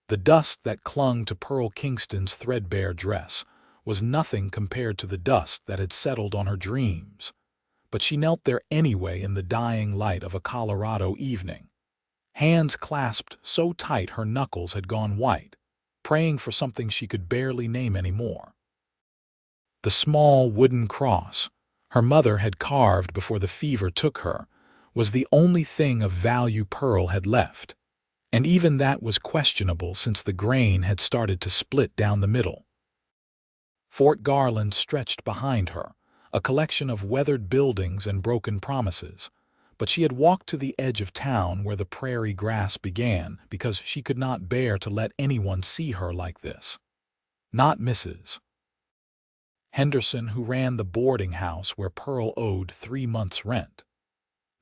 The dust that clung to Pearl Kingston's threadbare dress was nothing compared to the dust that had settled on her dreams, but she knelt there anyway in the dying light of a Colorado evening, hands clasped so tight her knuckles had gone white, praying for something she could barely name anymore. The small wooden cross her mother had carved before the fever took her was the only thing of value Pearl had left, and even that was questionable since the grain had started to split down the middle. Fort Garland stretched behind her, a collection of weathered buildings and broken promises, but she had walked to the edge of town where the prairie grass began because she could not bear to let anyone see her like this. Not Mrs. Henderson, who ran the boarding house where Pearl owed 3 months' rent.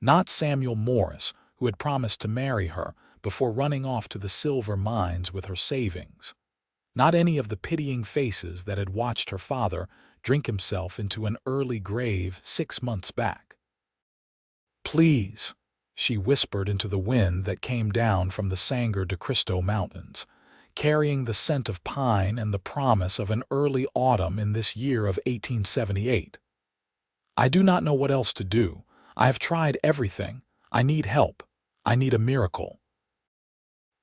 Not Samuel Morris, who had promised to marry her before running off to the silver mines with her savings. Not any of the pitying faces that had watched her father drink himself into an early grave 6 months back. "Please," she whispered into the wind that came down from the Sangre de Cristo Mountains, carrying the scent of pine and the promise of an early autumn in this year of 1878. "I do not know what else to do. I have tried everything. I need help. I need a miracle."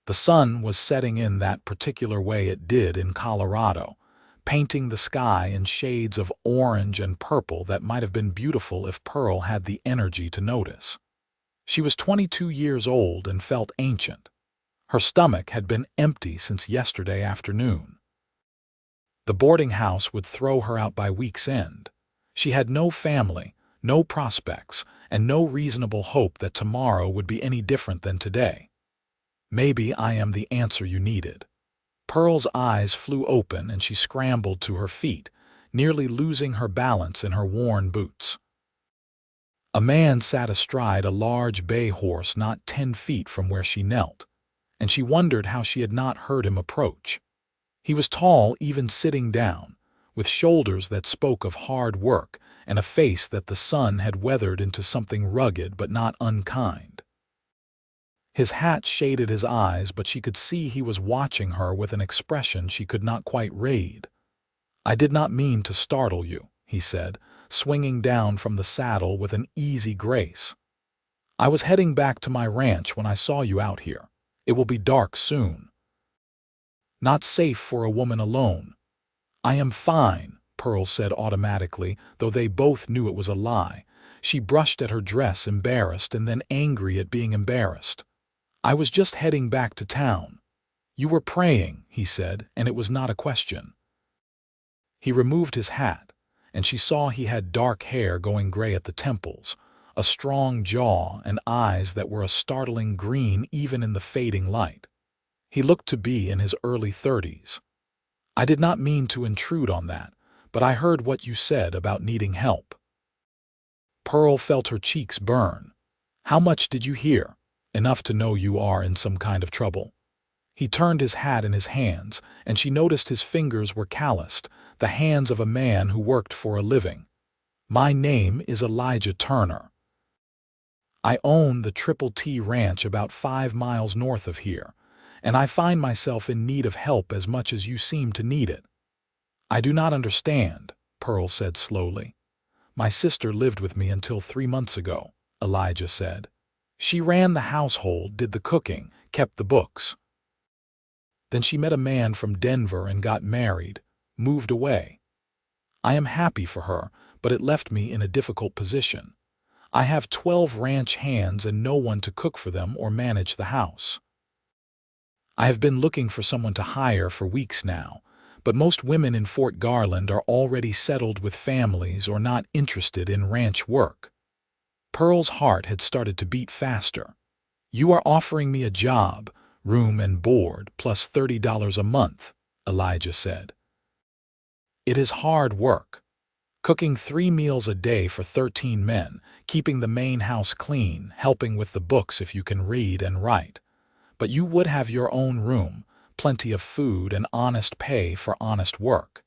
The sun was setting in that particular way it did in Colorado, painting the sky in shades of orange and purple that might have been beautiful if Pearl had the energy to notice. She was 22 years old and felt ancient. Her stomach had been empty since yesterday afternoon. The boarding house would throw her out by week's end. She had no family, no prospects, and no reasonable hope that tomorrow would be any different than today. Maybe I am the answer you needed. Pearl's eyes flew open and she scrambled to her feet, nearly losing her balance in her worn boots. A man sat astride a large bay horse not 10 feet from where she knelt, and she wondered how she had not heard him approach. He was tall even sitting down, with shoulders that spoke of hard work and a face that the sun had weathered into something rugged but not unkind. His hat shaded his eyes, but she could see he was watching her with an expression she could not quite read. "I did not mean to startle you," he said, swinging down from the saddle with an easy grace. "I was heading back to my ranch when I saw you out here. It will be dark soon." "Not safe for a woman alone." "I am fine," Pearl said automatically, though they both knew it was a lie. She brushed at her dress, embarrassed and then angry at being embarrassed. "I was just heading back to town." "You were praying," he said, and it was not a question. He removed his hat, and she saw he had dark hair going gray at the temples, a strong jaw, and eyes that were a startling green even in the fading light. He looked to be in his early 30s. "I did not mean to intrude on that, but I heard what you said about needing help." Pearl felt her cheeks burn. "How much did you hear?" "Enough to know you are in some kind of trouble." He turned his hat in his hands, and she noticed his fingers were calloused, the hands of a man who worked for a living. "My name is Elijah Turner. I own the Triple T Ranch about 5 miles north of here, and I find myself in need of help as much as you seem to need it." "I do not understand," Pearl said slowly. "My sister lived with me until 3 months ago," Elijah said. "She ran the household, did the cooking, kept the books. Then she met a man from Denver and got married, moved away. I am happy for her, but it left me in a difficult position. I have 12 ranch hands and no one to cook for them or manage the house. I have been looking for someone to hire for weeks now, but most women in Fort Garland are already settled with families or not interested in ranch work." Pearl's heart had started to beat faster. "You are offering me a job, room and board, plus $30 a month," Elijah said. "It is hard work. Cooking 3 meals a day for 13 men, keeping the main house clean, helping with the books if you can read and write. But you would have your own room, plenty of food and honest pay for honest work."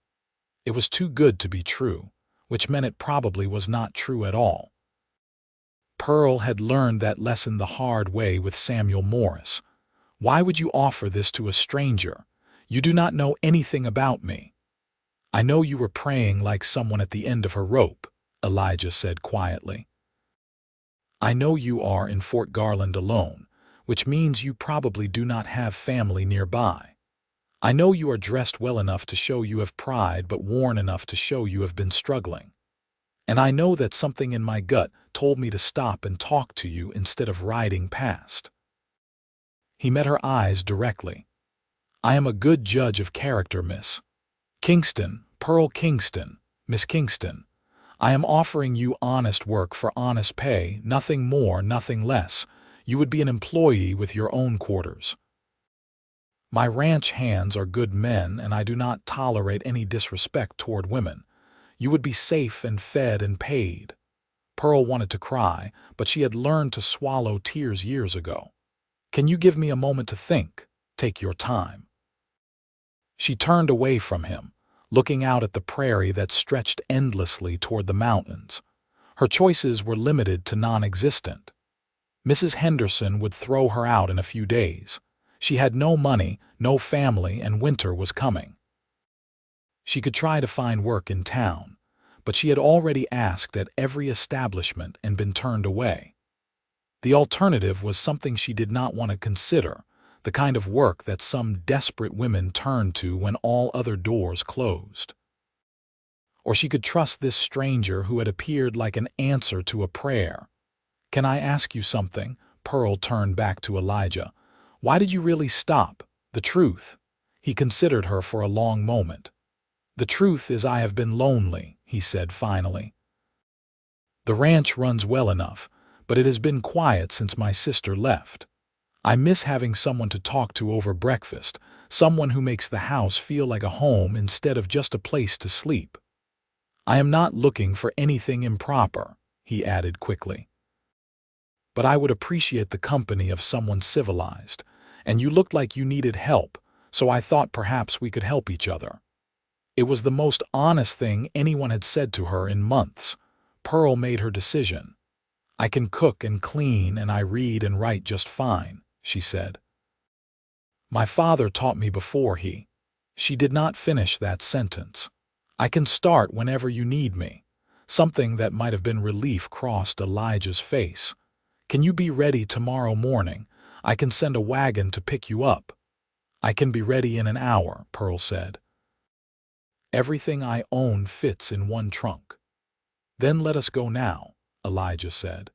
It was too good to be true, which meant it probably was not true at all. Pearl had learned that lesson the hard way with Samuel Morris. Why would you offer this to a stranger? You do not know anything about me." "I know you were praying like someone at the end of her rope," Elijah said quietly. "I know you are in Fort Garland alone, which means you probably do not have family nearby. I know you are dressed well enough to show you have pride, but worn enough to show you have been struggling. And I know that something in my gut told me to stop and talk to you instead of riding past." He met her eyes directly. "I am a good judge of character, Miss Kingston, Pearl Kingston, Miss Kingston. I am offering you honest work for honest pay, nothing more, nothing less. You would be an employee with your own quarters. My ranch hands are good men, and I do not tolerate any disrespect toward women. You would be safe and fed and paid." Pearl wanted to cry, but she had learned to swallow tears years ago. "Can you give me a moment to think? Take your time." She turned away from him, looking out at the prairie that stretched endlessly toward the mountains. Her choices were limited to non-existent. Mrs. Henderson would throw her out in a few days. She had no money, no family, and winter was coming. She could try to find work in town, but she had already asked at every establishment and been turned away. The alternative was something she did not want to consider, the kind of work that some desperate women turned to when all other doors closed. Or she could trust this stranger who had appeared like an answer to a prayer. "Can I ask you something?" Pearl turned back to Elijah. "Why did you really stop? The truth." He considered her for a long moment. "The truth is I have been lonely," he said finally. "The ranch runs well enough, but it has been quiet since my sister left. I miss having someone to talk to over breakfast, someone who makes the house feel like a home instead of just a place to sleep. I am not looking for anything improper," he added quickly. "But I would appreciate the company of someone civilized, and you looked like you needed help, so I thought perhaps we could help each other." It was the most honest thing anyone had said to her in months. Pearl made her decision. "I can cook and clean, and I read and write just fine," she said. "My father taught me before he—" She did not finish that sentence. "I can start whenever you need me." Something that might have been relief crossed Elijah's face. "Can you be ready tomorrow morning? I can send a wagon to pick you up." "I can be ready in an hour," Pearl said. "Everything I own fits in one trunk." "Then let us go now," Elijah said.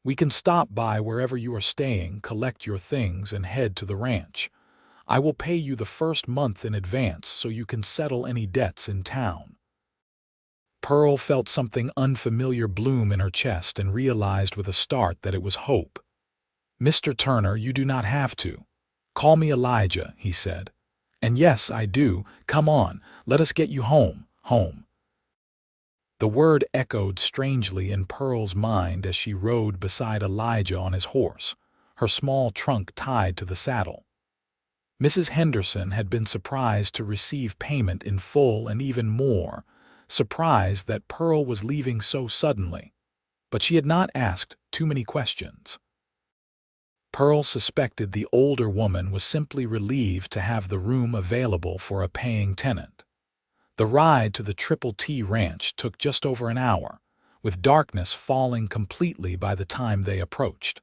"We can stop by wherever you are staying, collect your things, and head to the ranch. I will pay you the first month in advance so you can settle any debts in town." Pearl felt something unfamiliar bloom in her chest and realized with a start that it was hope. "Mr. Turner, you do not have to. Call me Elijah," he said. "And yes, I do. Come on, let us get you home, home." The word echoed strangely in Pearl's mind as she rode beside Elijah on his horse, her small trunk tied to the saddle. Mrs. Henderson had been surprised to receive payment in full and even more, surprised that Pearl was leaving so suddenly. But she had not asked too many questions. Pearl suspected the older woman was simply relieved to have the room available for a paying tenant. The ride to the Triple T Ranch took just over an hour, with darkness falling completely by the time they approached.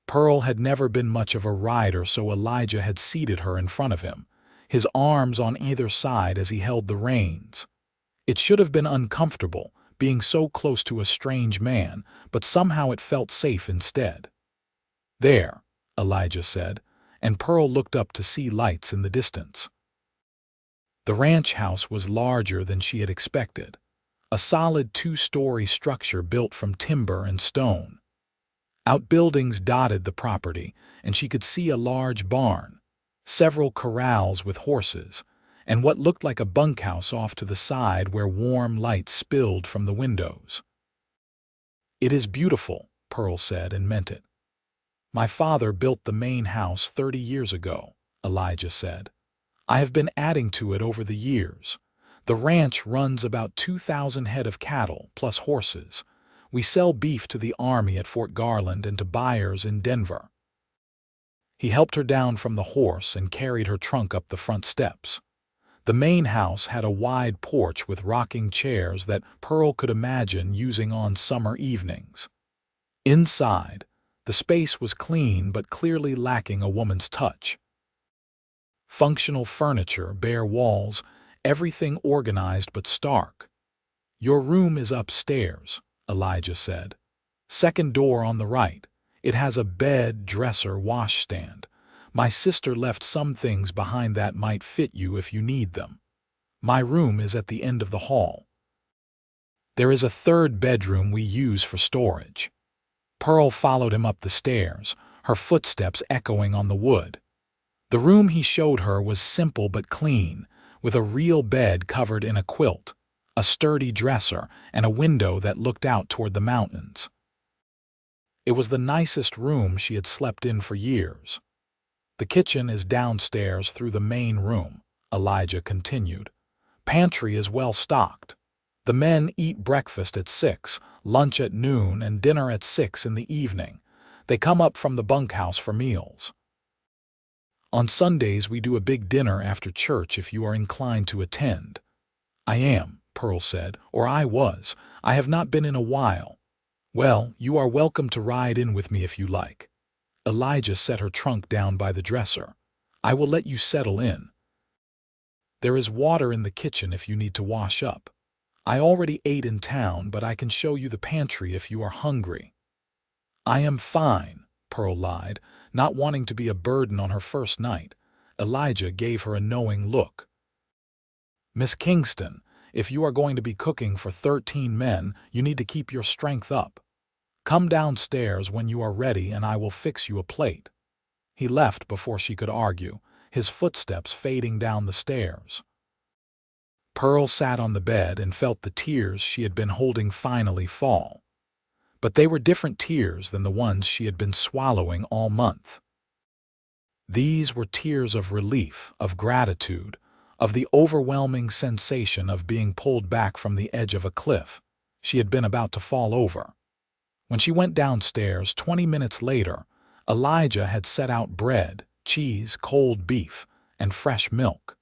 Pearl had never been much of a rider, so Elijah had seated her in front of him, his arms on either side as he held the reins. It should have been uncomfortable, being so close to a strange man, but somehow it felt safe instead. "There," Elijah said, and Pearl looked up to see lights in the distance. The ranch house was larger than she had expected, a solid two-story structure built from timber and stone. Outbuildings dotted the property, and she could see a large barn, several corrals with horses, and what looked like a bunkhouse off to the side where warm light spilled from the windows. "It is beautiful," Pearl said, and meant it. "My father built the main house 30 years ago," Elijah said. "I have been adding to it over the years. The ranch runs about 2,000 head of cattle, plus horses. We sell beef to the Army at Fort Garland and to buyers in Denver." He helped her down from the horse and carried her trunk up the front steps. The main house had a wide porch with rocking chairs that Pearl could imagine using on summer evenings. Inside, the space was clean but clearly lacking a woman's touch. Functional furniture, bare walls, everything organized but stark. "Your room is upstairs," Elijah said. "Second door on the right. It has a bed, dresser, washstand. My sister left some things behind that might fit you if you need them. My room is at the end of the hall. There is a third bedroom we use for storage." Pearl followed him up the stairs, her footsteps echoing on the wood. The room he showed her was simple but clean, with a real bed covered in a quilt, a sturdy dresser, and a window that looked out toward the mountains. It was the nicest room she had slept in for years. "The kitchen is downstairs through the main room," Elijah continued. "Pantry is well stocked. The men eat breakfast at 6, lunch at noon, and dinner at 6 in the evening. They come up from the bunkhouse for meals. On Sundays we do a big dinner after church if you are inclined to attend." "I am," Pearl said, "or I was. I have not been in a while." "Well, you are welcome to ride in with me if you like." Elijah set her trunk down by the dresser. "I will let you settle in. There is water in the kitchen if you need to wash up. I already ate in town, but I can show you the pantry if you are hungry." "I am fine," Pearl lied, not wanting to be a burden on her first night. Elijah gave her a knowing look. "Miss Kingston, if you are going to be cooking for 13 men, you need to keep your strength up. Come downstairs when you are ready and I will fix you a plate." He left before she could argue, his footsteps fading down the stairs. Pearl sat on the bed and felt the tears she had been holding finally fall. But they were different tears than the ones she had been swallowing all month. These were tears of relief, of gratitude, of the overwhelming sensation of being pulled back from the edge of a cliff. She had been about to fall over. When she went downstairs 20 minutes later, Elijah had set out bread, cheese, cold beef, and fresh milk.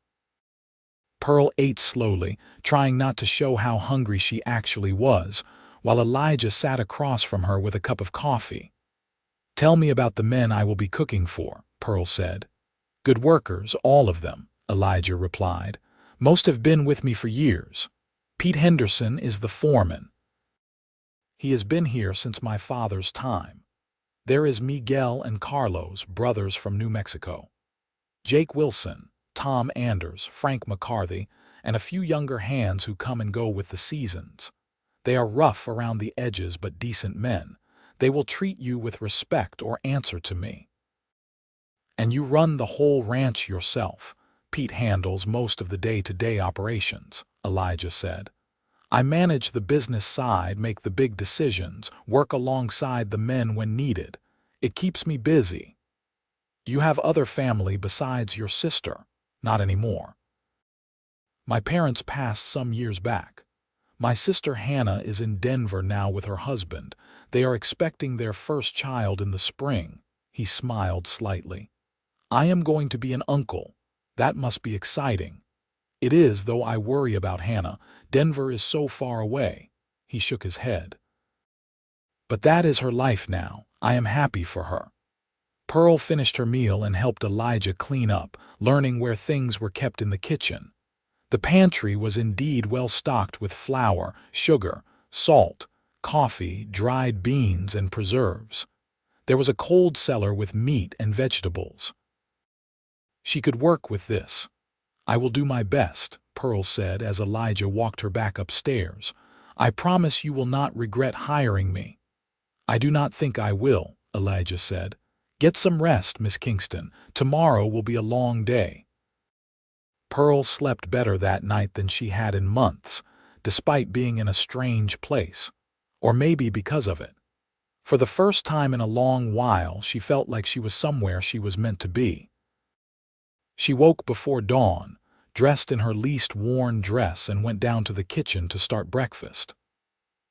Pearl ate slowly, trying not to show how hungry she actually was, while Elijah sat across from her with a cup of coffee. "Tell me about the men I will be cooking for," Pearl said. "Good workers, all of them," Elijah replied. "Most have been with me for years. Pete Henderson is the foreman. He has been here since my father's time. There is Miguel and Carlos, brothers from New Mexico. Jake Wilson, Tom Anders, Frank McCarthy, and a few younger hands who come and go with the seasons. They are rough around the edges but decent men. They will treat you with respect or answer to me. And you run the whole ranch yourself. Pete handles most of the day-to-day operations," Elijah said. "I manage the business side, make the big decisions, work alongside the men when needed. It keeps me busy." "You have other family besides your sister?" "Not anymore. My parents passed some years back. My sister Hannah is in Denver now with her husband. They are expecting their first child in the spring." He smiled slightly. "I am going to be an uncle. That must be exciting." "It is, though I worry about Hannah. Denver is so far away." He shook his head. "But that is her life now. I am happy for her." Pearl finished her meal and helped Elijah clean up, learning where things were kept in the kitchen. The pantry was indeed well stocked with flour, sugar, salt, coffee, dried beans, and preserves. There was a cold cellar with meat and vegetables. She could work with this. "I will do my best," Pearl said as Elijah walked her back upstairs. "I promise you will not regret hiring me." "I do not think I will," Elijah said. "Get some rest, Miss Kingston. Tomorrow will be a long day." Pearl slept better that night than she had in months, despite being in a strange place. Or maybe because of it. For the first time in a long while, she felt like she was somewhere she was meant to be. She woke before dawn, dressed in her least worn dress, and went down to the kitchen to start breakfast.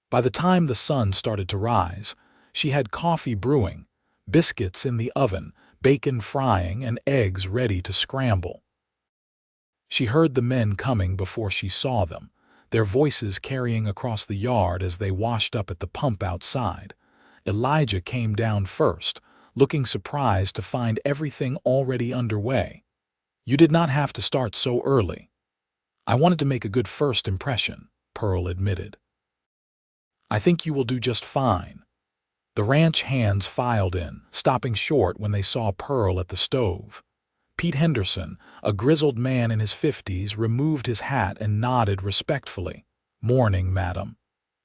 By the time the sun started to rise, she had coffee brewing, biscuits in the oven, bacon frying and eggs ready to scramble. She heard the men coming before she saw them, their voices carrying across the yard as they washed up at the pump outside. Elijah came down first, looking surprised to find everything already underway. "You did not have to start so early." "I wanted to make a good first impression," Pearl admitted. "I think you will do just fine." The ranch hands filed in, stopping short when they saw Pearl at the stove. Pete Henderson, a grizzled man in his 50s, removed his hat and nodded respectfully. "Morning, madam."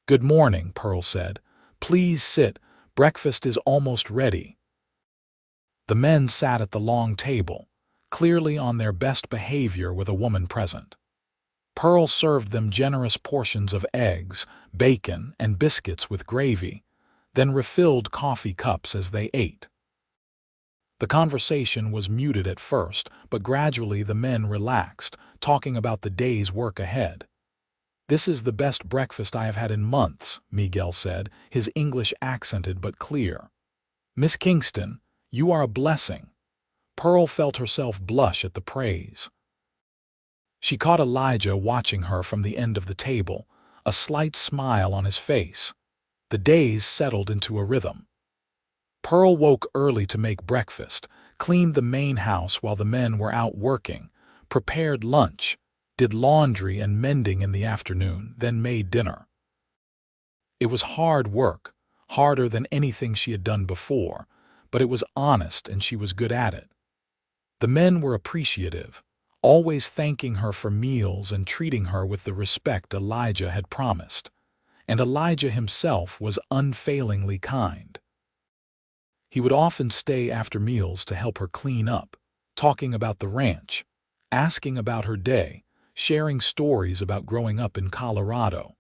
"Good morning," Pearl said. "Please sit. Breakfast is almost ready." The men sat at the long table, clearly on their best behavior with a woman present. Pearl served them generous portions of eggs, bacon, and biscuits with gravy, then refilled coffee cups as they ate. The conversation was muted at first, but gradually the men relaxed, talking about the day's work ahead. "This is the best breakfast I have had in months," Miguel said, his English accented but clear. "Miss Kingston, you are a blessing." Pearl felt herself blush at the praise. She caught Elijah watching her from the end of the table, a slight smile on his face. The days settled into a rhythm. Pearl woke early to make breakfast, cleaned the main house while the men were out working, prepared lunch, did laundry and mending in the afternoon, then made dinner. It was hard work, harder than anything she had done before, but it was honest and she was good at it. The men were appreciative, always thanking her for meals and treating her with the respect Elijah had promised. And Elijah himself was unfailingly kind. He would often stay after meals to help her clean up, talking about the ranch, asking about her day, sharing stories about growing up in Colorado.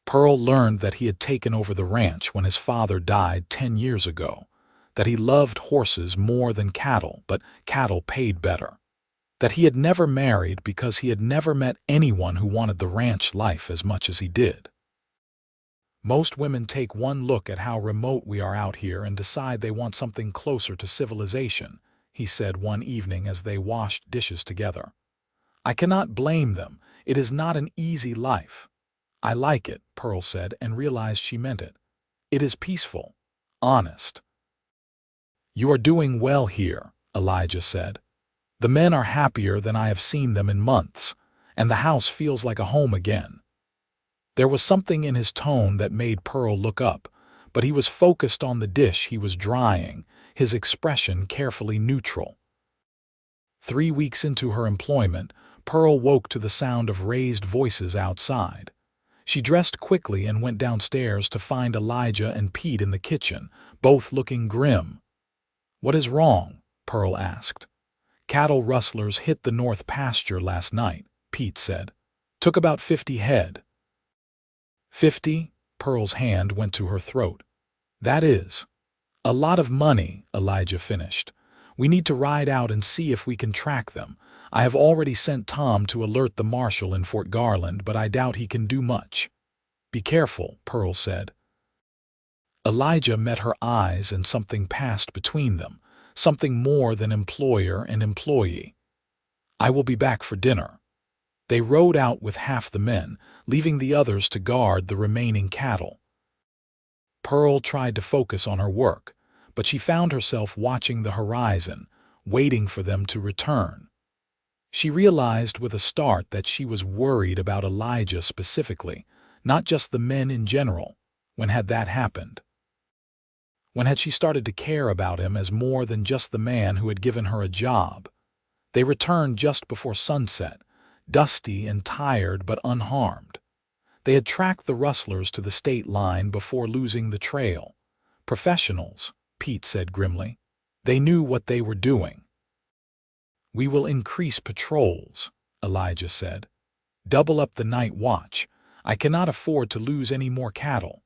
Pearl learned that he had taken over the ranch when his father died 10 years ago, that he loved horses more than cattle, but cattle paid better, that he had never married because he had never met anyone who wanted the ranch life as much as he did. "Most women take one look at how remote we are out here and decide they want something closer to civilization," he said one evening as they washed dishes together. "I cannot blame them. It is not an easy life." "I like it," Pearl said, and realized she meant it. "It is peaceful, honest." "You are doing well here," Elijah said. "The men are happier than I have seen them in months, and the house feels like a home again." There was something in his tone that made Pearl look up, but he was focused on the dish he was drying, his expression carefully neutral. 3 weeks into her employment, Pearl woke to the sound of raised voices outside. She dressed quickly and went downstairs to find Elijah and Pete in the kitchen, both looking grim. "What is wrong?" Pearl asked. "Cattle rustlers hit the north pasture last night," Pete said. "Took about 50 head." 50? Pearl's hand went to her throat. "That is a lot of money," Elijah finished. "We need to ride out and see if we can track them. I have already sent Tom to alert the marshal in Fort Garland, but I doubt he can do much." "Be careful," Pearl said. Elijah met her eyes and something passed between them, something more than employer and employee. "I will be back for dinner." They rode out with half the men, leaving the others to guard the remaining cattle. Pearl tried to focus on her work, but she found herself watching the horizon, waiting for them to return. She realized with a start that she was worried about Elijah specifically, not just the men in general. When had that happened? When had she started to care about him as more than just the man who had given her a job? They returned just before sunset, dusty and tired but unharmed. They had tracked the rustlers to the state line before losing the trail. "Professionals," Pete said grimly. "They knew what they were doing." "We will increase patrols," Elijah said. "Double up the night watch. I cannot afford to lose any more cattle."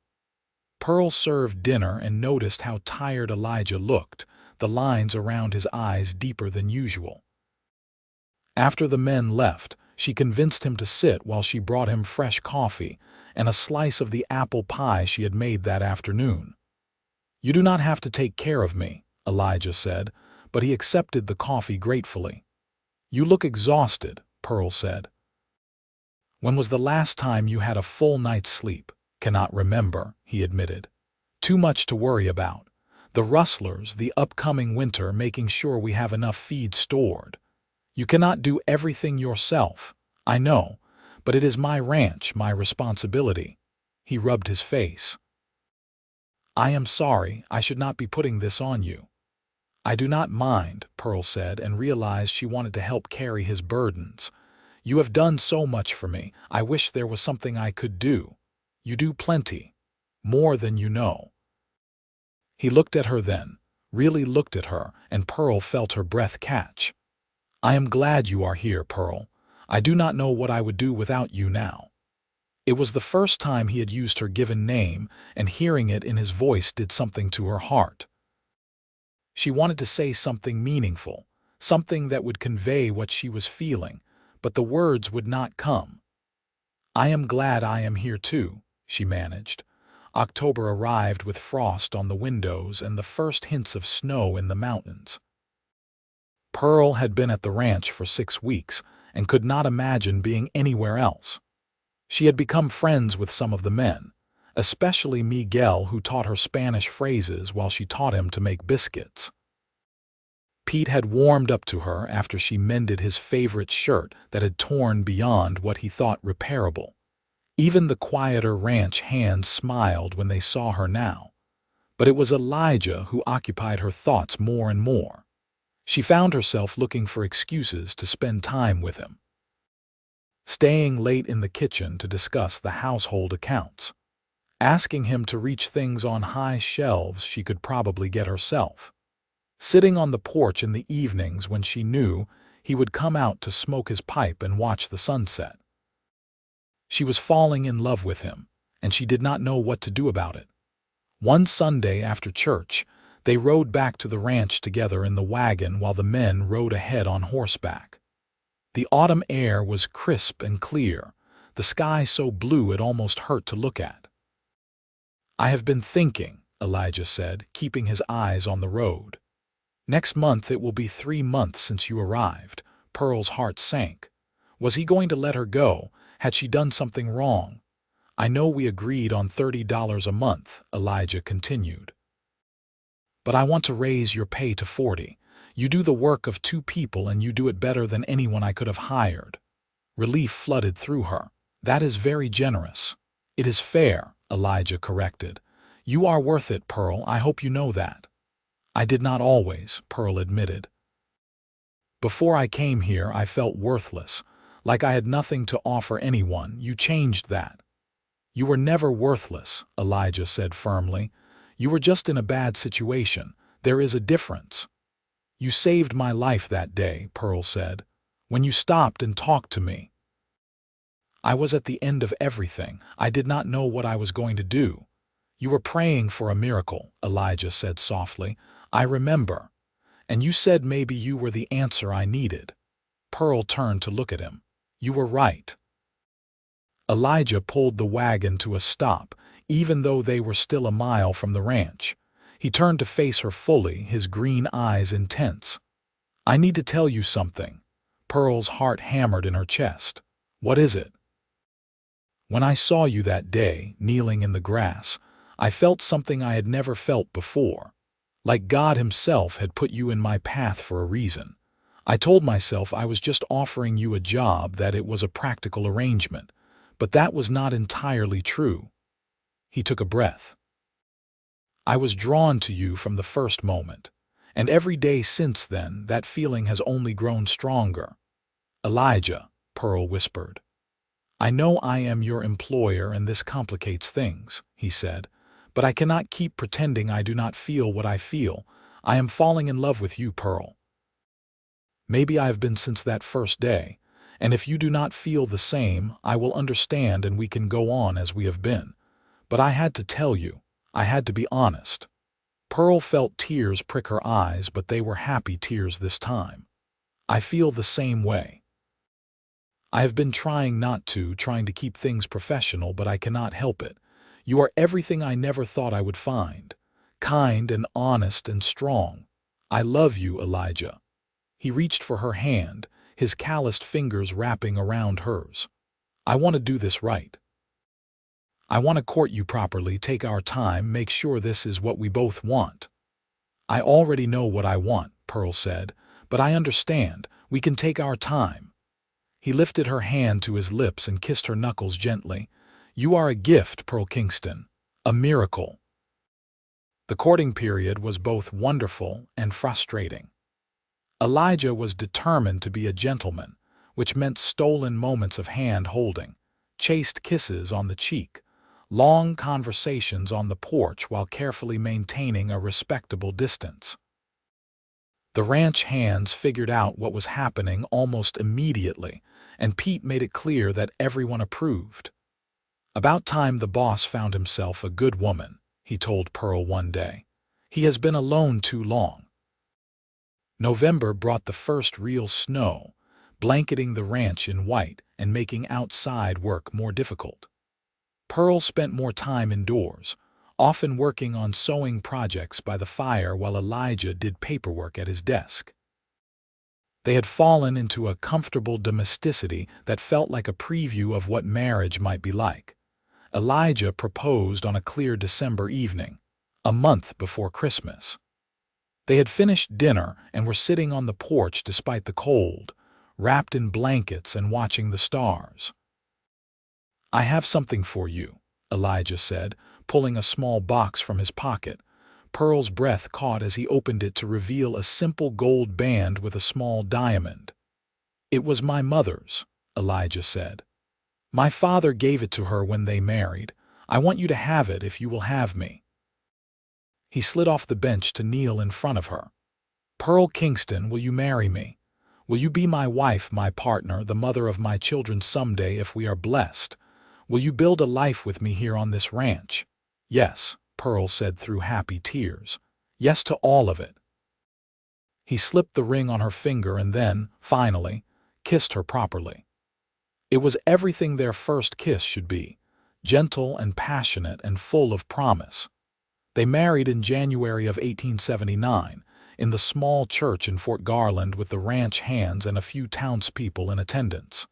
Pearl served dinner and noticed how tired Elijah looked, the lines around his eyes deeper than usual. After the men left, she convinced him to sit while she brought him fresh coffee and a slice of the apple pie she had made that afternoon. "You do not have to take care of me," Elijah said, but he accepted the coffee gratefully. You look exhausted, Pearl said. When was the last time you had a full night's sleep? Cannot remember, he admitted. Too much to worry about. The rustlers, the upcoming winter, making sure we have enough feed stored. You cannot do everything yourself, I know, but it is my ranch, my responsibility. He rubbed his face. I am sorry, I should not be putting this on you. I do not mind, Pearl said, and realized she wanted to help carry his burdens. You have done so much for me. I wish there was something I could do. You do plenty. More than you know. He looked at her then, really looked at her, and Pearl felt her breath catch. I am glad you are here, Pearl. I do not know what I would do without you now. It was the first time he had used her given name, and hearing it in his voice did something to her heart. She wanted to say something meaningful, something that would convey what she was feeling, but the words would not come. I am glad I am here too, she managed. October arrived with frost on the windows and the first hints of snow in the mountains. Pearl had been at the ranch for 6 weeks and could not imagine being anywhere else. She had become friends with some of the men, especially Miguel, who taught her Spanish phrases while she taught him to make biscuits. Pete had warmed up to her after she mended his favorite shirt that had torn beyond what he thought repairable. Even the quieter ranch hands smiled when they saw her now. But it was Elijah who occupied her thoughts more and more. She found herself looking for excuses to spend time with him. Staying late in the kitchen to discuss the household accounts. Asking him to reach things on high shelves she could probably get herself. Sitting on the porch in the evenings when she knew he would come out to smoke his pipe and watch the sunset. She was falling in love with him, and she did not know what to do about it. One Sunday after church, they rode back to the ranch together in the wagon while the men rode ahead on horseback. The autumn air was crisp and clear, the sky so blue it almost hurt to look at. I have been thinking, Elijah said, keeping his eyes on the road. Next month it will be 3 months since you arrived. Pearl's heart sank. Was he going to let her go? Had she done something wrong? I know we agreed on $30 a month, Elijah continued. But I want to raise your pay to 40. You do the work of 2 people and you do it better than anyone I could have hired. Relief flooded through her. That is very generous. It is fair, Elijah corrected. You are worth it, Pearl. I hope you know that. I did not always, Pearl admitted. Before I came here, I felt worthless, like I had nothing to offer anyone. You changed that. You were never worthless, Elijah said firmly. You were just in a bad situation. There is a difference. You saved my life that day, Pearl said, when you stopped and talked to me. I was at the end of everything. I did not know what I was going to do. You were praying for a miracle, Elijah said softly. I remember. And you said maybe you were the answer I needed. Pearl turned to look at him. You were right. Elijah pulled the wagon to a stop, even though they were still a mile from the ranch. He turned to face her fully, his green eyes intense. I need to tell you something. Pearl's heart hammered in her chest. What is it? When I saw you that day, kneeling in the grass, I felt something I had never felt before. Like God himself had put you in my path for a reason. I told myself I was just offering you a job, that it was a practical arrangement, but that was not entirely true. He took a breath. I was drawn to you from the first moment, and every day since then that feeling has only grown stronger. Elijah, Pearl whispered. I know I am your employer and this complicates things, he said, but I cannot keep pretending I do not feel what I feel. I am falling in love with you, Pearl. Maybe I have been since that first day, and if you do not feel the same, I will understand and we can go on as we have been. But I had to tell you. I had to be honest. Pearl felt tears prick her eyes, but they were happy tears this time. I feel the same way. I have been trying to keep things professional, but I cannot help it. You are everything I never thought I would find. Kind and honest and strong. I love you, Elijah." He reached for her hand, his calloused fingers wrapping around hers. "I want to do this right. I want to court you properly, take our time, make sure this is what we both want." "I already know what I want," Pearl said, "but I understand. We can take our time." He lifted her hand to his lips and kissed her knuckles gently. "You are a gift, Pearl Kingston. A miracle." The courting period was both wonderful and frustrating. Elijah was determined to be a gentleman, which meant stolen moments of hand-holding, chaste kisses on the cheek, long conversations on the porch while carefully maintaining a respectable distance. The ranch hands figured out what was happening almost immediately, and Pete made it clear that everyone approved. "About time the boss found himself a good woman," he told Pearl one day. "He has been alone too long." November brought the first real snow, blanketing the ranch in white and making outside work more difficult. Pearl spent more time indoors, often working on sewing projects by the fire while Elijah did paperwork at his desk. They had fallen into a comfortable domesticity that felt like a preview of what marriage might be like. Elijah proposed on a clear December evening, a month before Christmas. They had finished dinner and were sitting on the porch despite the cold, wrapped in blankets and watching the stars. "I have something for you," Elijah said, pulling a small box from his pocket. Pearl's breath caught as he opened it to reveal a simple gold band with a small diamond. "It was my mother's," Elijah said. "My father gave it to her when they married. I want you to have it if you will have me." He slid off the bench to kneel in front of her. "Pearl Kingston, will you marry me? Will you be my wife, my partner, the mother of my children someday if we are blessed? Will you build a life with me here on this ranch?" "Yes," Pearl said through happy tears. "Yes to all of it." He slipped the ring on her finger and then, finally, kissed her properly. It was everything their first kiss should be, gentle and passionate and full of promise. They married in January of 1879, in the small church in Fort Garland with the ranch hands and a few townspeople in attendance.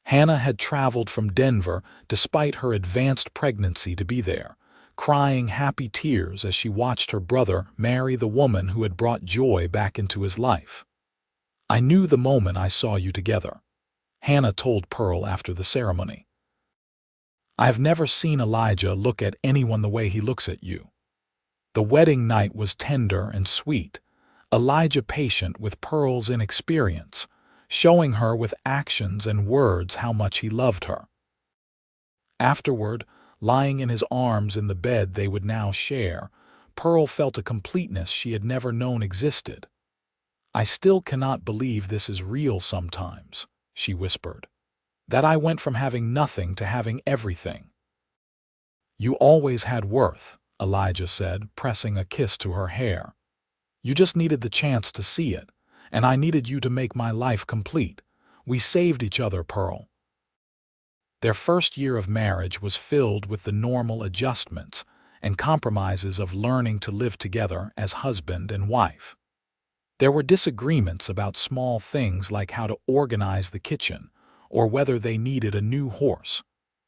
Hannah had traveled from Denver despite her advanced pregnancy to be there, crying happy tears as she watched her brother marry the woman who had brought joy back into his life. "I knew the moment I saw you together," Hannah told Pearl after the ceremony. "I have never seen Elijah look at anyone the way he looks at you." The wedding night was tender and sweet, Elijah patient with Pearl's inexperience, showing her with actions and words how much he loved her. Afterward, lying in his arms in the bed they would now share, Pearl felt a completeness she had never known existed. "I still cannot believe this is real sometimes," she whispered. "That I went from having nothing to having everything." "You always had worth," Elijah said, pressing a kiss to her hair. "You just needed the chance to see it, and I needed you to make my life complete. We saved each other, Pearl." Their first year of marriage was filled with the normal adjustments and compromises of learning to live together as husband and wife. There were disagreements about small things like how to organize the kitchen or whether they needed a new horse,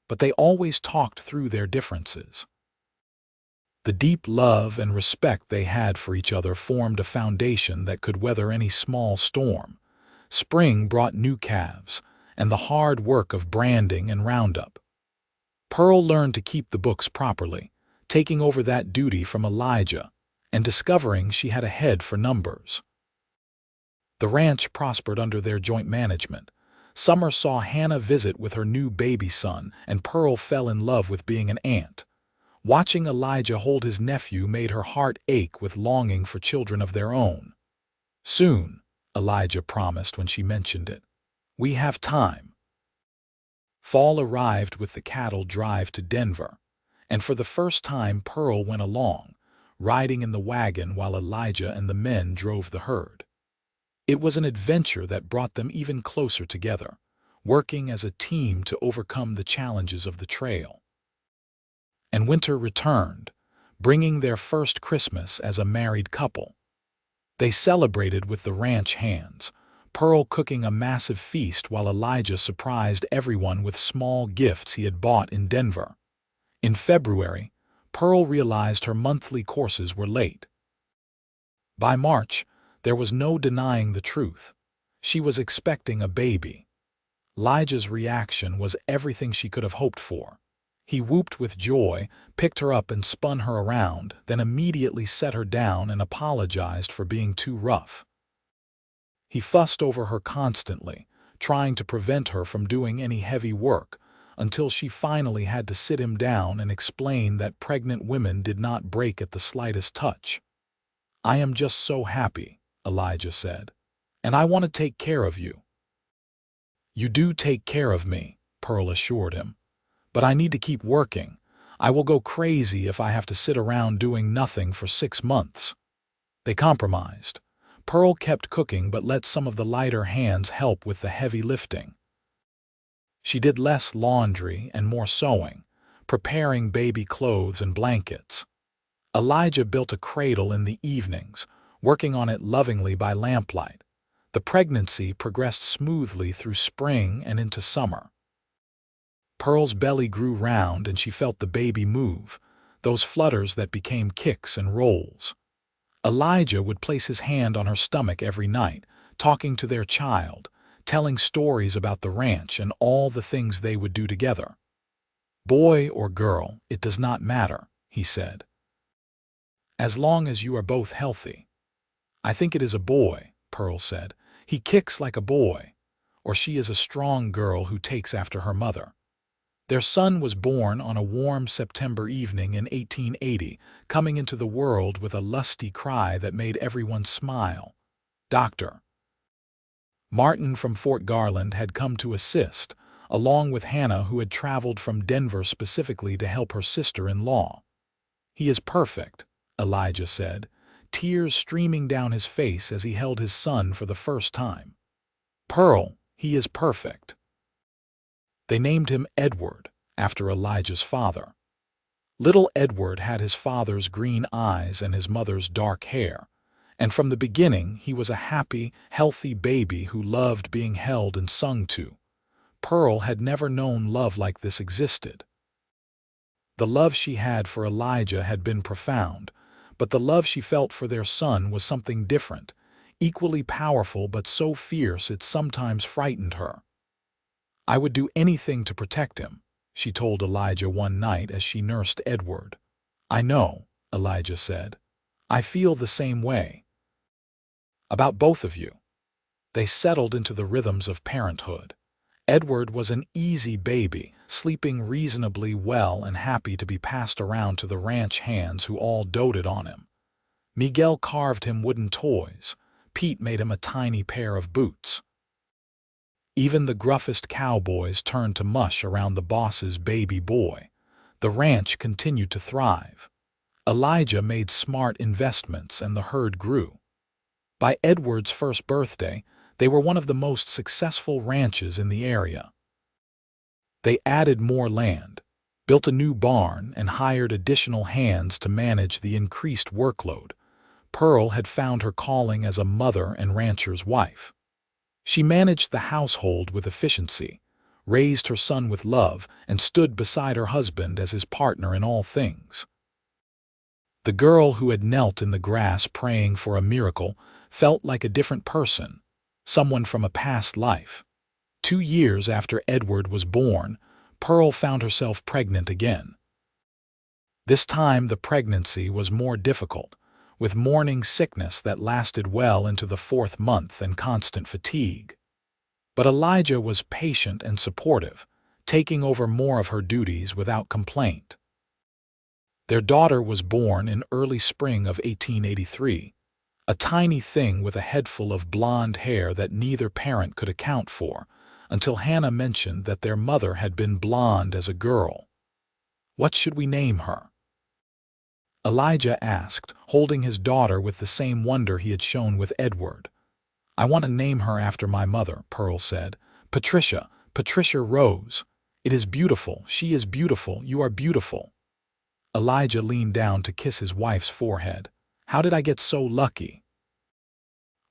but they always talked through their differences. The deep love and respect they had for each other formed a foundation that could weather any small storm. Spring brought new calves and the hard work of branding and roundup. Pearl learned to keep the books properly, taking over that duty from Elijah and discovering she had a head for numbers. The ranch prospered under their joint management. Summer saw Hannah visit with her new baby son, and Pearl fell in love with being an aunt. Watching Elijah hold his nephew made her heart ache with longing for children of their own. "Soon," Elijah promised when she mentioned it. "We have time." Fall arrived with the cattle drive to Denver, and for the first time Pearl went along, riding in the wagon while Elijah and the men drove the herd. It was an adventure that brought them even closer together, working as a team to overcome the challenges of the trail. And winter returned, bringing their first Christmas as a married couple. They celebrated with the ranch hands, Pearl cooking a massive feast while Elijah surprised everyone with small gifts he had bought in Denver. In February, Pearl realized her monthly courses were late. By March, there was no denying the truth. She was expecting a baby. Elijah's reaction was everything she could have hoped for. He whooped with joy, picked her up and spun her around, then immediately set her down and apologized for being too rough. He fussed over her constantly, trying to prevent her from doing any heavy work, until she finally had to sit him down and explain that pregnant women did not break at the slightest touch. "I am just so happy," Elijah said, "and I want to take care of you." "You do take care of me," Pearl assured him, "but I need to keep working. I will go crazy if I have to sit around doing nothing for 6 months. They compromised. Pearl kept cooking but let some of the lighter hands help with the heavy lifting. She did less laundry and more sewing, preparing baby clothes and blankets. Elijah built a cradle in the evenings, working on it lovingly by lamplight. The pregnancy progressed smoothly through spring and into summer. Pearl's belly grew round and she felt the baby move, those flutters that became kicks and rolls. Elijah would place his hand on her stomach every night, talking to their child, telling stories about the ranch and all the things they would do together. "Boy or girl, it does not matter," he said, "as long as you are both healthy." "I think it is a boy," Pearl said. "He kicks like a boy." Or she is a strong girl who takes after her mother. Their son was born on a warm September evening in 1880, coming into the world with a lusty cry that made everyone smile. Dr. Martin from Fort Garland had come to assist, along with Hannah, who had traveled from Denver specifically to help her sister-in-law. "He is perfect," Elijah said, tears streaming down his face as he held his son for the first time. "Pearl, he is perfect." They named him Edward, after Elijah's father. Little Edward had his father's green eyes and his mother's dark hair, and from the beginning he was a happy, healthy baby who loved being held and sung to. Pearl had never known love like this existed. The love she had for Elijah had been profound, but the love she felt for their son was something different, equally powerful but so fierce it sometimes frightened her. "I would do anything to protect him," she told Elijah one night as she nursed Edward. "I know," Elijah said. "I feel the same way about both of you." They settled into the rhythms of parenthood. Edward was an easy baby, sleeping reasonably well and happy to be passed around to the ranch hands who all doted on him. Miguel carved him wooden toys. Pete made him a tiny pair of boots. Even the gruffest cowboys turned to mush around the boss's baby boy. The ranch continued to thrive. Elijah made smart investments and the herd grew. By Edward's first birthday, they were one of the most successful ranches in the area. They added more land, built a new barn, and hired additional hands to manage the increased workload. Pearl had found her calling as a mother and rancher's wife. She managed the household with efficiency, raised her son with love, and stood beside her husband as his partner in all things. The girl who had knelt in the grass praying for a miracle felt like a different person, someone from a past life. 2 years after Edward was born, Pearl found herself pregnant again. This time the pregnancy was more difficult, with morning sickness that lasted well into the 4th month and constant fatigue. But Elijah was patient and supportive, taking over more of her duties without complaint. Their daughter was born in early spring of 1883, a tiny thing with a head full of blonde hair that neither parent could account for, until Hannah mentioned that their mother had been blonde as a girl. "What should we name her?" Elijah asked, holding his daughter with the same wonder he had shown with Edward. "I want to name her after my mother," Pearl said. "Patricia, Patricia Rose. It is beautiful, she is beautiful, you are beautiful." Elijah leaned down to kiss his wife's forehead. "How did I get so lucky?"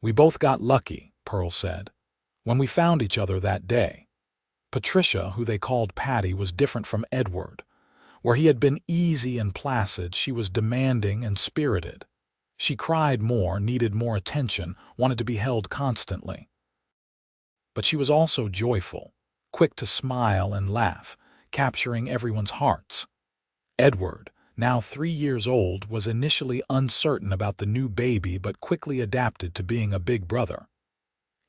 "We both got lucky," Pearl said, "when we found each other that day." Patricia, who they called Patty, was different from Edward. Where he had been easy and placid, she was demanding and spirited. She cried more, needed more attention, wanted to be held constantly. But she was also joyful, quick to smile and laugh, capturing everyone's hearts. Edward, now 3 years old, was initially uncertain about the new baby but quickly adapted to being a big brother.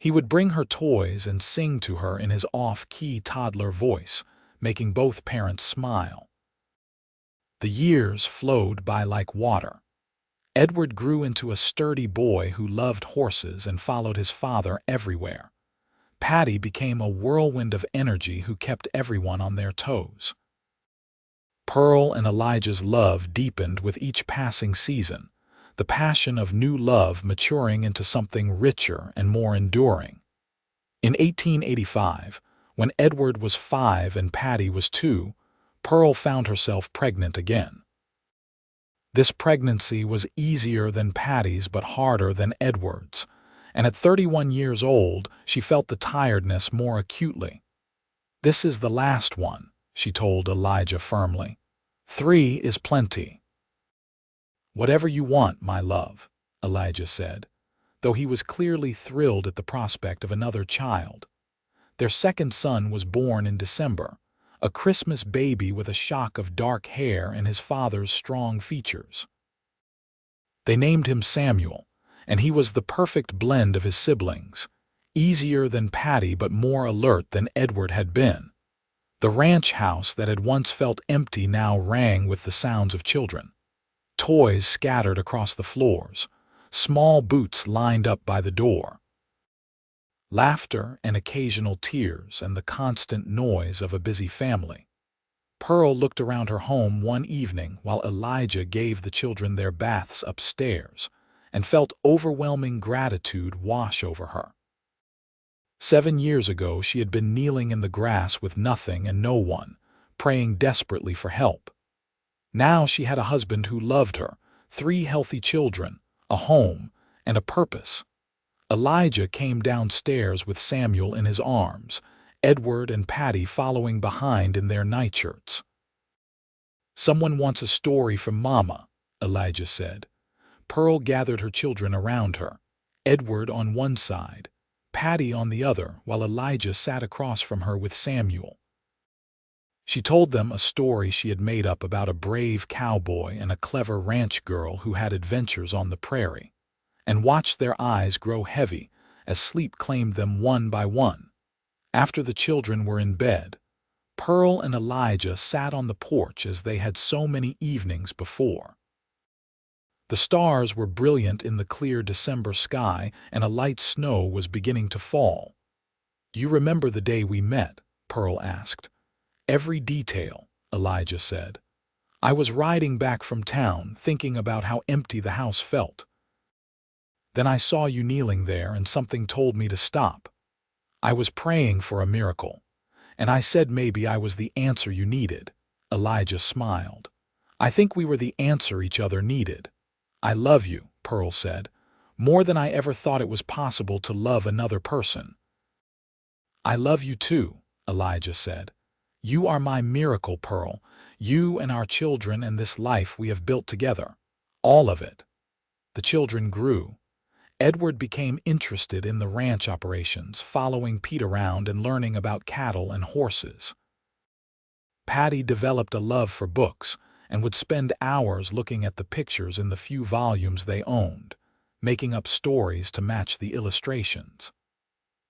He would bring her toys and sing to her in his off-key toddler voice, making both parents smile. The years flowed by like water. Edward grew into a sturdy boy who loved horses and followed his father everywhere. Patty became a whirlwind of energy who kept everyone on their toes. Pearl and Elijah's love deepened with each passing season, the passion of new love maturing into something richer and more enduring. In 1885, when Edward was 5 and Patty was 2, Pearl found herself pregnant again. This pregnancy was easier than Patty's but harder than Edward's, and at 31 years old, she felt the tiredness more acutely. "This is the last one," she told Elijah firmly. "3 is plenty." "Whatever you want, my love," Elijah said, though he was clearly thrilled at the prospect of another child. Their second son was born in December, a Christmas baby with a shock of dark hair and his father's strong features. They named him Samuel, and he was the perfect blend of his siblings, easier than Patty but more alert than Edward had been. The ranch house that had once felt empty now rang with the sounds of children. Toys scattered across the floors, small boots lined up by the door. Laughter and occasional tears and the constant noise of a busy family. Pearl looked around her home one evening while Elijah gave the children their baths upstairs and felt overwhelming gratitude wash over her. 7 years ago, she had been kneeling in the grass with nothing and no one, praying desperately for help. Now she had a husband who loved her, 3 healthy children, a home, and a purpose. Elijah came downstairs with Samuel in his arms, Edward and Patty following behind in their nightshirts. "Someone wants a story from Mama," Elijah said. Pearl gathered her children around her, Edward on one side, Patty on the other, while Elijah sat across from her with Samuel. She told them a story she had made up about a brave cowboy and a clever ranch girl who had adventures on the prairie, and watched their eyes grow heavy as sleep claimed them one by one. After the children were in bed, Pearl and Elijah sat on the porch as they had so many evenings before. The stars were brilliant in the clear December sky, and a light snow was beginning to fall. "You remember the day we met?" Pearl asked. "Every detail," Elijah said. "I was riding back from town, thinking about how empty the house felt. Then I saw you kneeling there, and something told me to stop. I was praying for a miracle, and I said maybe I was the answer you needed." Elijah smiled. "I think we were the answer each other needed." "I love you," Pearl said, "more than I ever thought it was possible to love another person." "I love you too," Elijah said. "You are my miracle, Pearl. You and our children and this life we have built together. All of it." The children grew. Edward became interested in the ranch operations, following Pete around and learning about cattle and horses. Patty developed a love for books and would spend hours looking at the pictures in the few volumes they owned, making up stories to match the illustrations.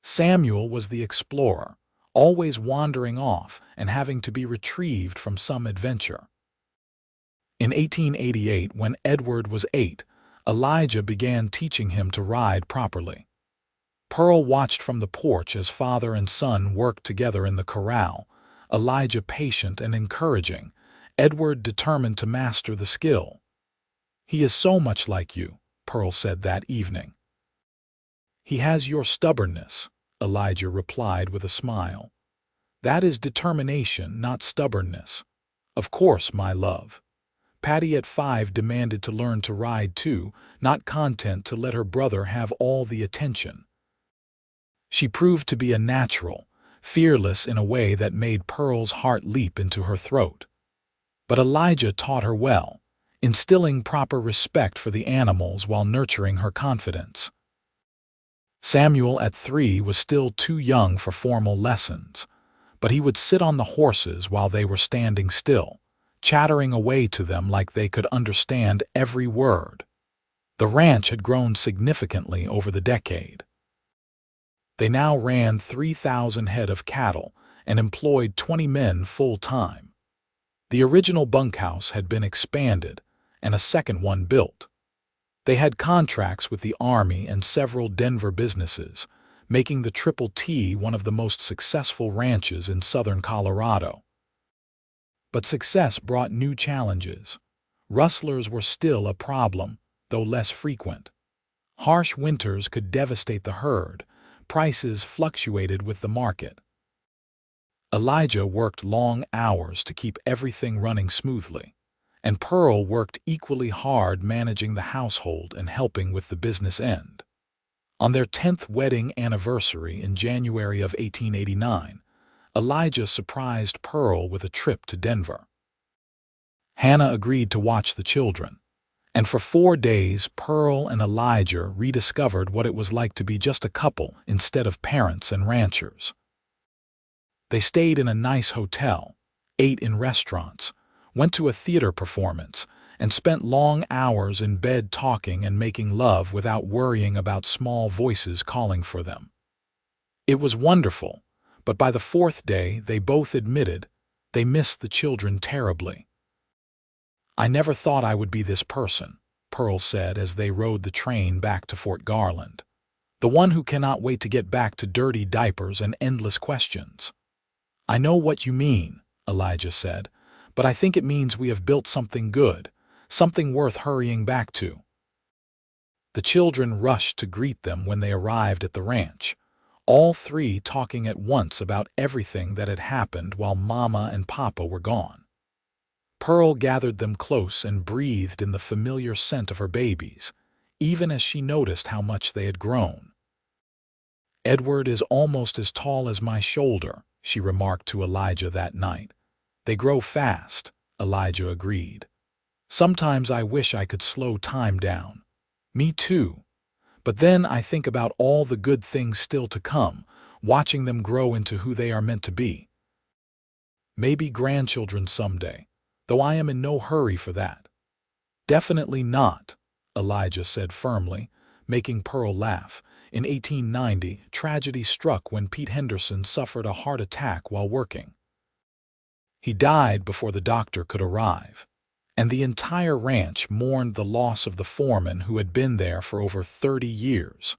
Samuel was the explorer, always wandering off and having to be retrieved from some adventure. In 1888, when Edward was 8, Elijah began teaching him to ride properly. Pearl watched from the porch as father and son worked together in the corral, Elijah patient and encouraging, Edward determined to master the skill. "He is so much like you," Pearl said that evening. "He has your stubbornness," Elijah replied with a smile. "That is determination, not stubbornness." "Of course, my love." Patty at 5 demanded to learn to ride too, not content to let her brother have all the attention. She proved to be a natural, fearless in a way that made Pearl's heart leap into her throat. But Elijah taught her well, instilling proper respect for the animals while nurturing her confidence. Samuel at 3 was still too young for formal lessons, but he would sit on the horses while they were standing still, chattering away to them like they could understand every word. The ranch had grown significantly over the decade. They now ran 3,000 head of cattle and employed 20 men full-time. The original bunkhouse had been expanded and a second one built. They had contracts with the Army and several Denver businesses, making the Triple T one of the most successful ranches in southern Colorado. But success brought new challenges. Rustlers were still a problem, though less frequent. Harsh winters could devastate the herd. Prices fluctuated with the market. Elijah worked long hours to keep everything running smoothly, and Pearl worked equally hard managing the household and helping with the business end. On their 10th wedding anniversary in January of 1889, Elijah surprised Pearl with a trip to Denver. Hannah agreed to watch the children, and for 4 days Pearl and Elijah rediscovered what it was like to be just a couple instead of parents and ranchers. They stayed in a nice hotel, ate in restaurants, went to a theater performance, and spent long hours in bed talking and making love without worrying about small voices calling for them. It was wonderful, but by the 4th day they both admitted they missed the children terribly. "I never thought I would be this person," Pearl said as they rode the train back to Fort Garland. "The one who cannot wait to get back to dirty diapers and endless questions." "I know what you mean," Elijah said, "but I think it means we have built something good, something worth hurrying back to." The children rushed to greet them when they arrived at the ranch, all 3 talking at once about everything that had happened while Mama and Papa were gone. Pearl gathered them close and breathed in the familiar scent of her babies, even as she noticed how much they had grown. "Edward is almost as tall as my shoulder," she remarked to Elijah that night. "They grow fast," Elijah agreed. "Sometimes I wish I could slow time down." "Me too. But then I think about all the good things still to come, watching them grow into who they are meant to be. Maybe grandchildren someday, though I am in no hurry for that." "Definitely not," Elijah said firmly, making Pearl laugh. In 1890, tragedy struck when Pete Henderson suffered a heart attack while working. He died before the doctor could arrive, and the entire ranch mourned the loss of the foreman who had been there for over 30 years.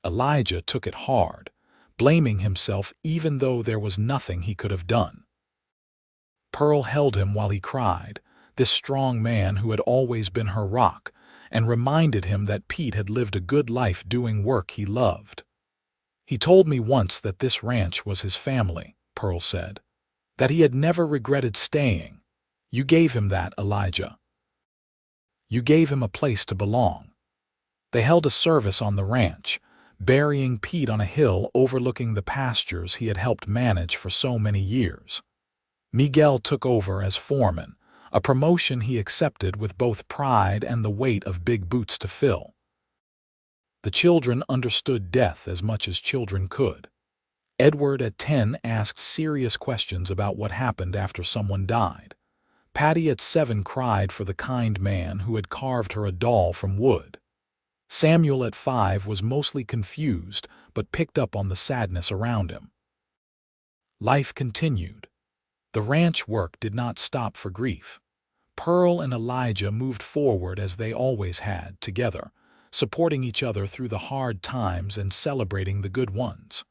Elijah took it hard, blaming himself even though there was nothing he could have done. Pearl held him while he cried, this strong man who had always been her rock, and reminded him that Pete had lived a good life doing work he loved. "He told me once that this ranch was his family," Pearl said, "that he had never regretted staying. You gave him that, Elijah. You gave him a place to belong." They held a service on the ranch, burying Pete on a hill overlooking the pastures he had helped manage for so many years. Miguel took over as foreman, a promotion he accepted with both pride and the weight of big boots to fill. The children understood death as much as children could. Edward at 10 asked serious questions about what happened after someone died. Patty at 7 cried for the kind man who had carved her a doll from wood. Samuel at 5 was mostly confused but picked up on the sadness around him. Life continued. The ranch work did not stop for grief. Pearl and Elijah moved forward as they always had, together, supporting each other through the hard times and celebrating the good ones.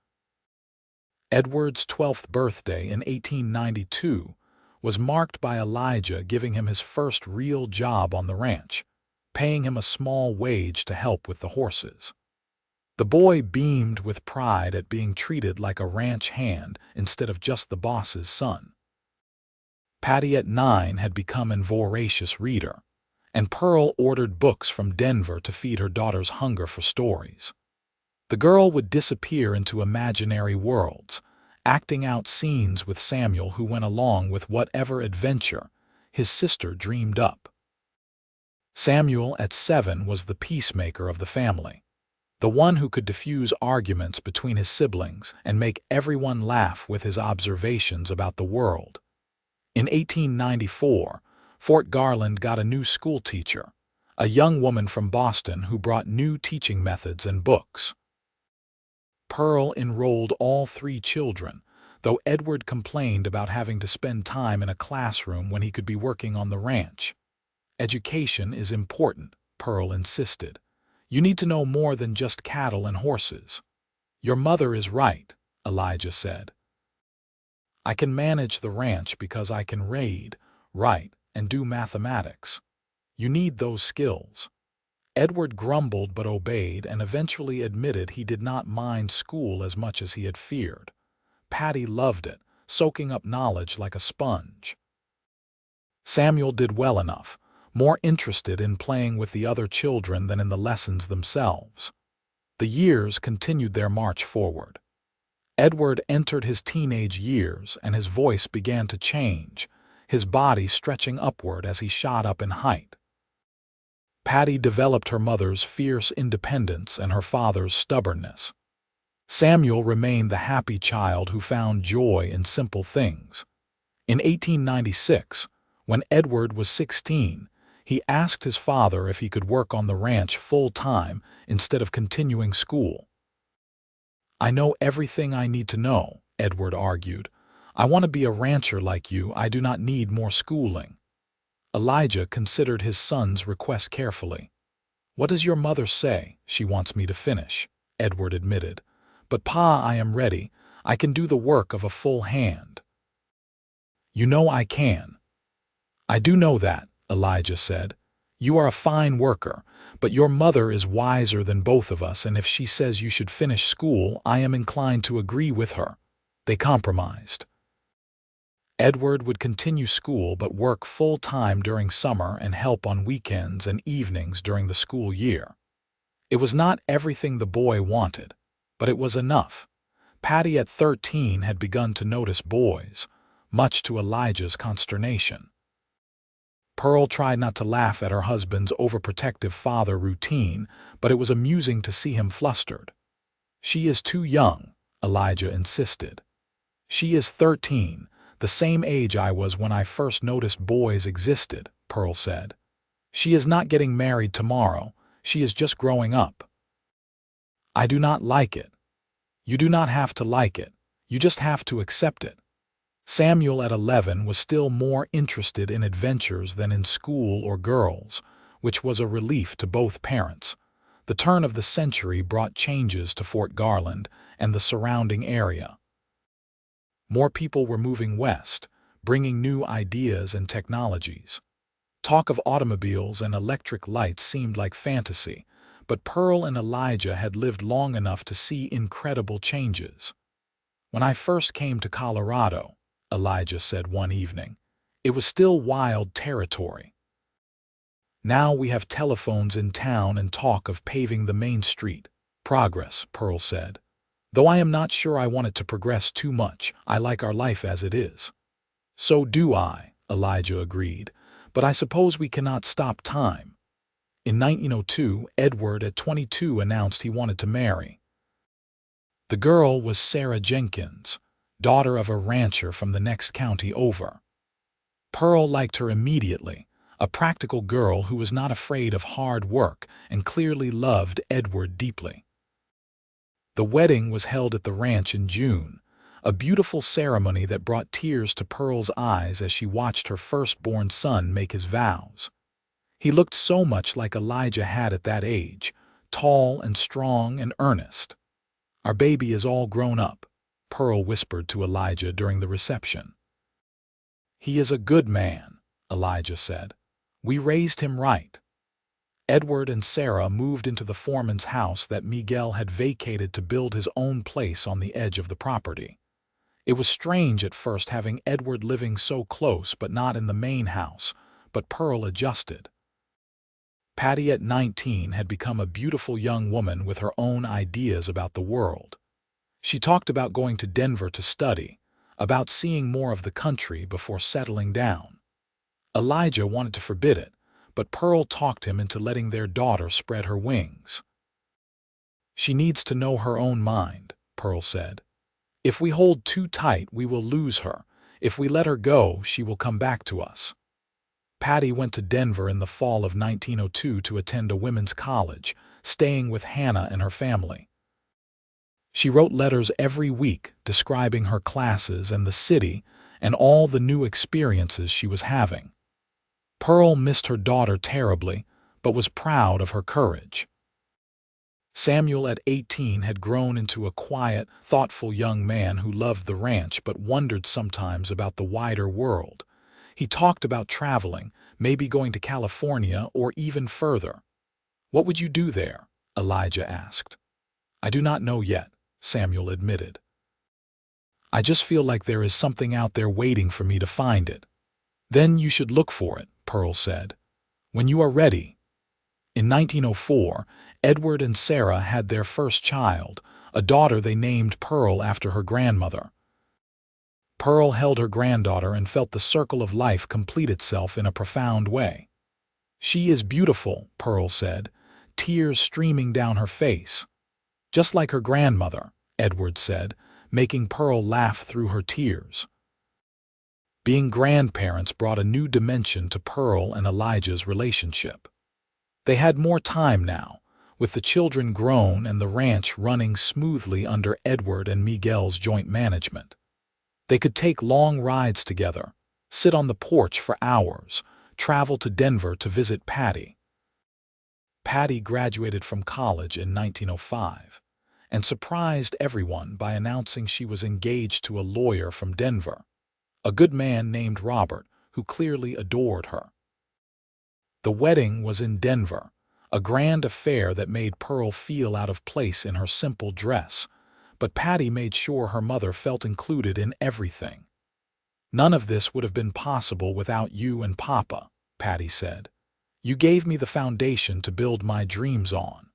Edward's 12th birthday in 1892 was marked by Elijah giving him his first real job on the ranch, paying him a small wage to help with the horses. The boy beamed with pride at being treated like a ranch hand instead of just the boss's son. Patty at 9 had become an voracious reader, and Pearl ordered books from Denver to feed her daughter's hunger for stories. The girl would disappear into imaginary worlds, acting out scenes with Samuel, who went along with whatever adventure his sister dreamed up. Samuel at 7 was the peacemaker of the family, the one who could diffuse arguments between his siblings and make everyone laugh with his observations about the world. In 1894, Fort Garland got a new school teacher, a young woman from Boston who brought new teaching methods and books. Pearl enrolled all 3 children, though Edward complained about having to spend time in a classroom when he could be working on the ranch. "Education is important," Pearl insisted. "You need to know more than just cattle and horses." "Your mother is right," Elijah said. "I can manage the ranch because I can read, write, and do mathematics. You need those skills." Edward grumbled but obeyed and eventually admitted he did not mind school as much as he had feared. Patty loved it, soaking up knowledge like a sponge. Samuel did well enough, more interested in playing with the other children than in the lessons themselves. The years continued their march forward. Edward entered his teenage years and his voice began to change, his body stretching upward as he shot up in height. Patty developed her mother's fierce independence and her father's stubbornness. Samuel remained the happy child who found joy in simple things. In 1896, when Edward was 16, he asked his father if he could work on the ranch full-time instead of continuing school. "I know everything I need to know," Edward argued. "I want to be a rancher like you. I do not need more schooling." Elijah considered his son's request carefully. "What does your mother say?" "She wants me to finish," Edward admitted. "But Pa, I am ready. I can do the work of a full hand." "You know I can." "I do know that," Elijah said. "You are a fine worker, but your mother is wiser than both of us, and if she says you should finish school, I am inclined to agree with her." They compromised. Edward would continue school but work full-time during summer and help on weekends and evenings during the school year. It was not everything the boy wanted, but it was enough. Patty at 13 had begun to notice boys, much to Elijah's consternation. Pearl tried not to laugh at her husband's overprotective father routine, but it was amusing to see him flustered. "She is too young," Elijah insisted. "She is 13, the same age I was when I first noticed boys existed," Pearl said. "She is not getting married tomorrow. She is just growing up." "I do not like it." "You do not have to like it. You just have to accept it." Samuel at 11 was still more interested in adventures than in school or girls, which was a relief to both parents. The turn of the century brought changes to Fort Garland and the surrounding area. More people were moving west, bringing new ideas and technologies. Talk of automobiles and electric lights seemed like fantasy, but Pearl and Elijah had lived long enough to see incredible changes. "When I first came to Colorado," Elijah said one evening, "it was still wild territory. Now we have telephones in town and talk of paving the main street." "Progress," Pearl said. "Though I am not sure I want it to progress too much. I like our life as it is." "So do I," Elijah agreed, "but I suppose we cannot stop time." In 1902, Edward at 22 announced he wanted to marry. The girl was Sarah Jenkins, daughter of a rancher from the next county over. Pearl liked her immediately, a practical girl who was not afraid of hard work and clearly loved Edward deeply. The wedding was held at the ranch in June, a beautiful ceremony that brought tears to Pearl's eyes as she watched her firstborn son make his vows. He looked so much like Elijah had at that age, tall and strong and earnest. "Our baby is all grown up," Pearl whispered to Elijah during the reception. "He is a good man," Elijah said. "We raised him right." Edward and Sarah moved into the foreman's house that Miguel had vacated to build his own place on the edge of the property. It was strange at first having Edward living so close but not in the main house, but Pearl adjusted. Patty at 19 had become a beautiful young woman with her own ideas about the world. She talked about going to Denver to study, about seeing more of the country before settling down. Elijah wanted to forbid it, but Pearl talked him into letting their daughter spread her wings. "She needs to know her own mind," Pearl said. "If we hold too tight, we will lose her. If we let her go, she will come back to us." Patty went to Denver in the fall of 1902 to attend a women's college, staying with Hannah and her family. She wrote letters every week describing her classes and the city and all the new experiences she was having. Pearl missed her daughter terribly, but was proud of her courage. Samuel at 18 had grown into a quiet, thoughtful young man who loved the ranch but wondered sometimes about the wider world. He talked about traveling, maybe going to California or even further. "What would you do there?" Elijah asked. "I do not know yet," Samuel admitted. "I just feel like there is something out there waiting for me to find it." "Then you should look for it," Pearl said. "When you are ready." In 1904, Edward and Sarah had their first child, a daughter they named Pearl after her grandmother. Pearl held her granddaughter and felt the circle of life complete itself in a profound way. "She is beautiful," Pearl said, tears streaming down her face. "Just like her grandmother," Edward said, making Pearl laugh through her tears. Being grandparents brought a new dimension to Pearl and Elijah's relationship. They had more time now, with the children grown and the ranch running smoothly under Edward and Miguel's joint management. They could take long rides together, sit on the porch for hours, travel to Denver to visit Patty. Patty graduated from college in 1905 and surprised everyone by announcing she was engaged to a lawyer from Denver, a good man named Robert, who clearly adored her. The wedding was in Denver, a grand affair that made Pearl feel out of place in her simple dress, but Patty made sure her mother felt included in everything. "None of this would have been possible without you and Papa," Patty said. "You gave me the foundation to build my dreams on."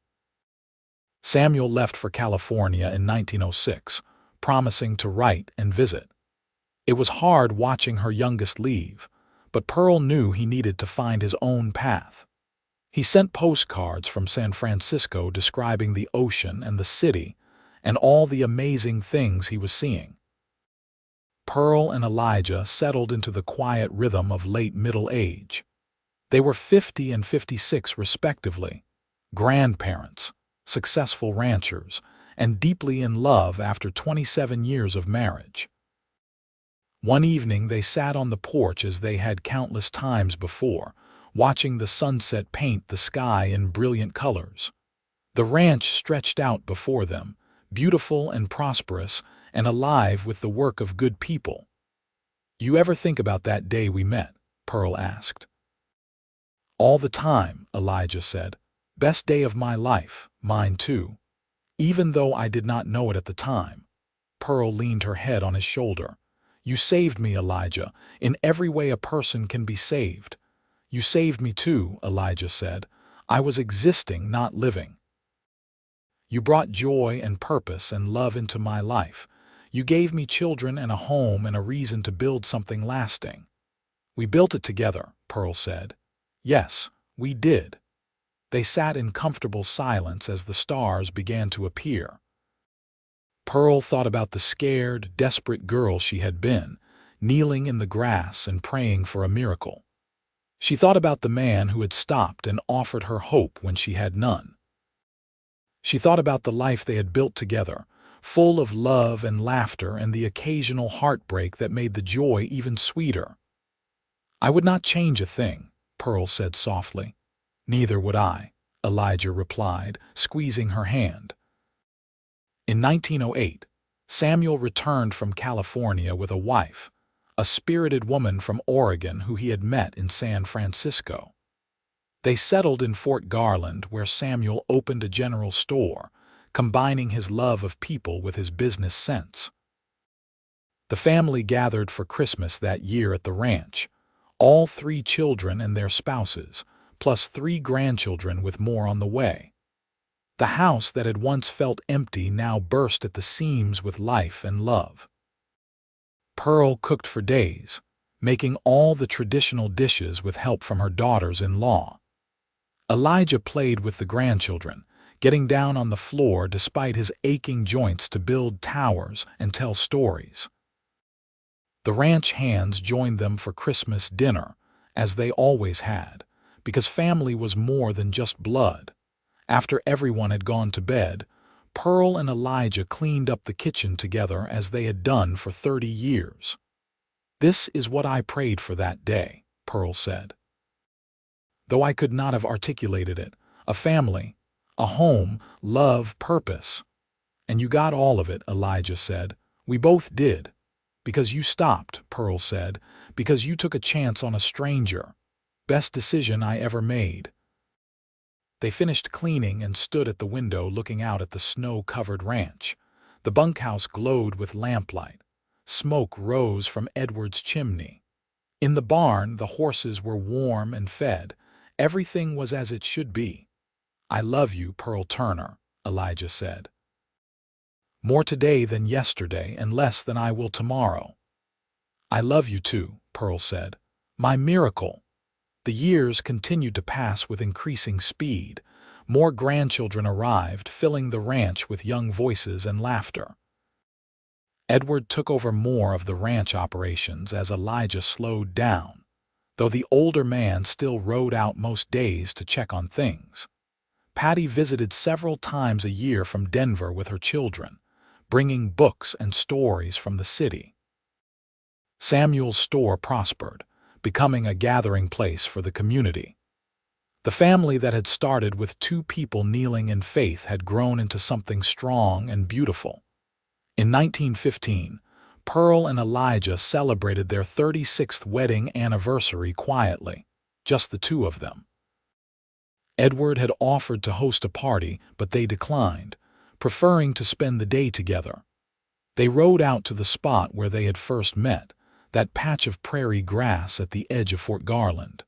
Samuel left for California in 1906, promising to write and visit. It was hard watching her youngest leave, but Pearl knew he needed to find his own path. He sent postcards from San Francisco describing the ocean and the city and all the amazing things he was seeing. Pearl and Elijah settled into the quiet rhythm of late middle age. They were 50 and 56 respectively, grandparents, successful ranchers, and deeply in love after 27 years of marriage. One evening they sat on the porch as they had countless times before, watching the sunset paint the sky in brilliant colors. The ranch stretched out before them, beautiful and prosperous and alive with the work of good people. "You ever think about that day we met?" Pearl asked. "All the time," Elijah said. "Best day of my life, mine too." Even though I did not know it at the time. Pearl leaned her head on his shoulder. "You saved me, Elijah, in every way a person can be saved." "You saved me too," Elijah said. "I was existing, not living. You brought joy and purpose and love into my life. You gave me children and a home and a reason to build something lasting." "We built it together," Pearl said. "Yes, we did." They sat in comfortable silence as the stars began to appear. Pearl thought about the scared, desperate girl she had been, kneeling in the grass and praying for a miracle. She thought about the man who had stopped and offered her hope when she had none. She thought about the life they had built together, full of love and laughter and the occasional heartbreak that made the joy even sweeter. "I would not change a thing," Pearl said softly. "Neither would I," Elijah replied, squeezing her hand. In 1908, Samuel returned from California with a wife, a spirited woman from Oregon who he had met in San Francisco. They settled in Fort Garland, where Samuel opened a general store, combining his love of people with his business sense. The family gathered for Christmas that year at the ranch, all 3 children and their spouses, plus 3 grandchildren with more on the way. The house that had once felt empty now burst at the seams with life and love. Pearl cooked for days, making all the traditional dishes with help from her daughters-in-law. Elijah played with the grandchildren, getting down on the floor despite his aching joints to build towers and tell stories. The ranch hands joined them for Christmas dinner, as they always had, because family was more than just blood. After everyone had gone to bed, Pearl and Elijah cleaned up the kitchen together as they had done for 30 years. "This is what I prayed for that day," Pearl said. Though I could not have articulated it, a family, a home, love, purpose. "And you got all of it," Elijah said. "We both did. Because you stopped," Pearl said, "because you took a chance on a stranger. Best decision I ever made." They finished cleaning and stood at the window looking out at the snow-covered ranch. The bunkhouse glowed with lamplight. Smoke rose from Edward's chimney. In the barn, the horses were warm and fed. Everything was as it should be. "I love you, Pearl Turner," Elijah said. "More today than yesterday and less than I will tomorrow." "I love you too," Pearl said. "My miracle." The years continued to pass with increasing speed. More grandchildren arrived, filling the ranch with young voices and laughter. Edward took over more of the ranch operations as Elijah slowed down, though the older man still rode out most days to check on things. Patty visited several times a year from Denver with her children, bringing books and stories from the city. Samuel's store prospered, becoming a gathering place for the community. The family that had started with 2 people kneeling in faith had grown into something strong and beautiful. In 1915, Pearl and Elijah celebrated their 36th wedding anniversary quietly, just the 2 of them. Edward had offered to host a party, but they declined, preferring to spend the day together. They rode out to the spot where they had first met, that patch of prairie grass at the edge of Fort Garland.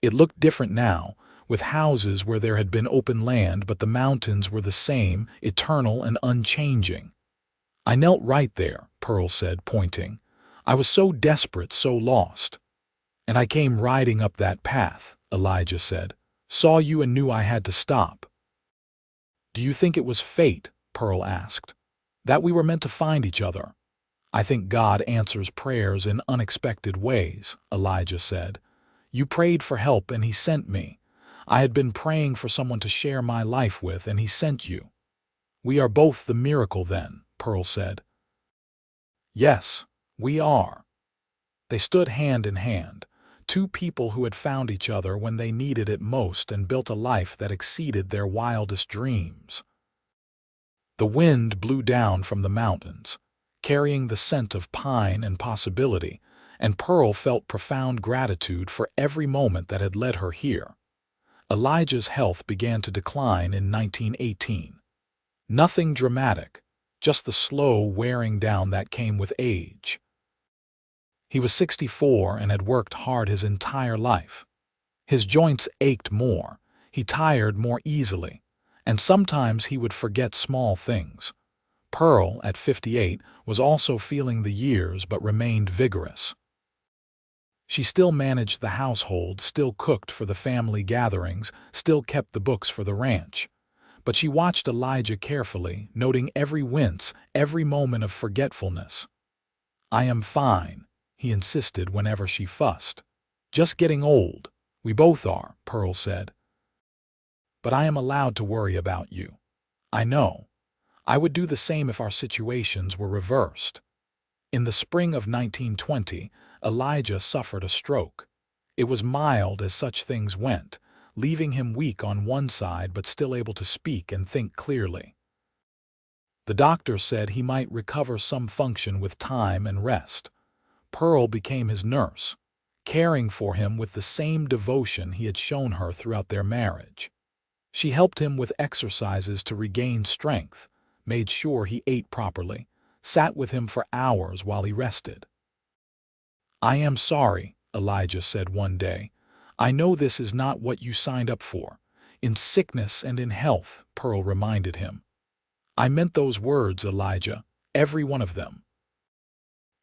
It looked different now, with houses where there had been open land, but the mountains were the same, eternal and unchanging. "I knelt right there," Pearl said, pointing. "I was so desperate, so lost. And I came riding up that path," Elijah said. "Saw you and knew I had to stop." "Do you think it was fate?" Pearl asked. "That we were meant to find each other?" "I think God answers prayers in unexpected ways," Elijah said. "You prayed for help and He sent me. I had been praying for someone to share my life with, and He sent you." "We are both the miracle then," Pearl said. "Yes, we are." They stood hand in hand, 2 people who had found each other when they needed it most and built a life that exceeded their wildest dreams. The wind blew down from the mountains, carrying the scent of pine and possibility, and Pearl felt profound gratitude for every moment that had led her here. Elijah's health began to decline in 1918. Nothing dramatic, just the slow wearing down that came with age. He was 64 and had worked hard his entire life. His joints ached more, he tired more easily, and sometimes he would forget small things. Pearl, at 58, was also feeling the years but remained vigorous. She still managed the household, still cooked for the family gatherings, still kept the books for the ranch. But she watched Elijah carefully, noting every wince, every moment of forgetfulness. "I am fine," he insisted whenever she fussed. "Just getting old. We both are," Pearl said. "But I am allowed to worry about you. I know. I would do the same if our situations were reversed." In the spring of 1920, Elijah suffered a stroke. It was mild as such things went, leaving him weak on one side but still able to speak and think clearly. The doctor said he might recover some function with time and rest. Pearl became his nurse, caring for him with the same devotion he had shown her throughout their marriage. She helped him with exercises to regain strength, made sure he ate properly, sat with him for hours while he rested. "I am sorry," Elijah said one day. "I know this is not what you signed up for." "In sickness and in health," Pearl reminded him. "I meant those words, Elijah, every one of them."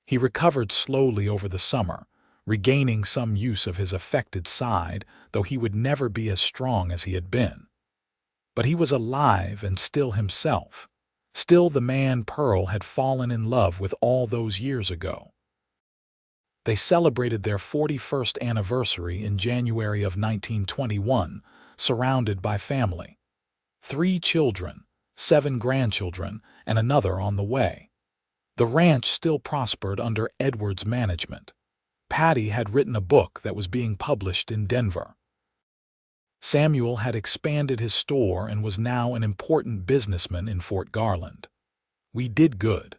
He recovered slowly over the summer, regaining some use of his affected side, though he would never be as strong as he had been. But he was alive and still himself, still the man Pearl had fallen in love with all those years ago. They celebrated their 41st anniversary in January of 1921, surrounded by family. 3 children, 7 grandchildren, and another on the way. The ranch still prospered under Edward's management. Patty had written a book that was being published in Denver. Samuel had expanded his store and was now an important businessman in Fort Garland. "We did good,"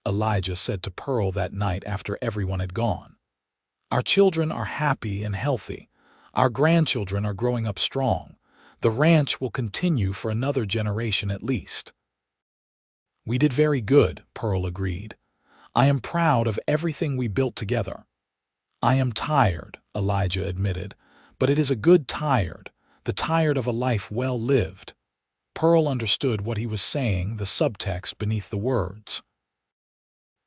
Elijah said to Pearl that night after everyone had gone. "Our children are happy and healthy. Our grandchildren are growing up strong. The ranch will continue for another generation at least." "We did very good," Pearl agreed. "I am proud of everything we built together." "I am tired," Elijah admitted, "but it is a good tired, the tired of a life well lived." Pearl understood what he was saying, the subtext beneath the words.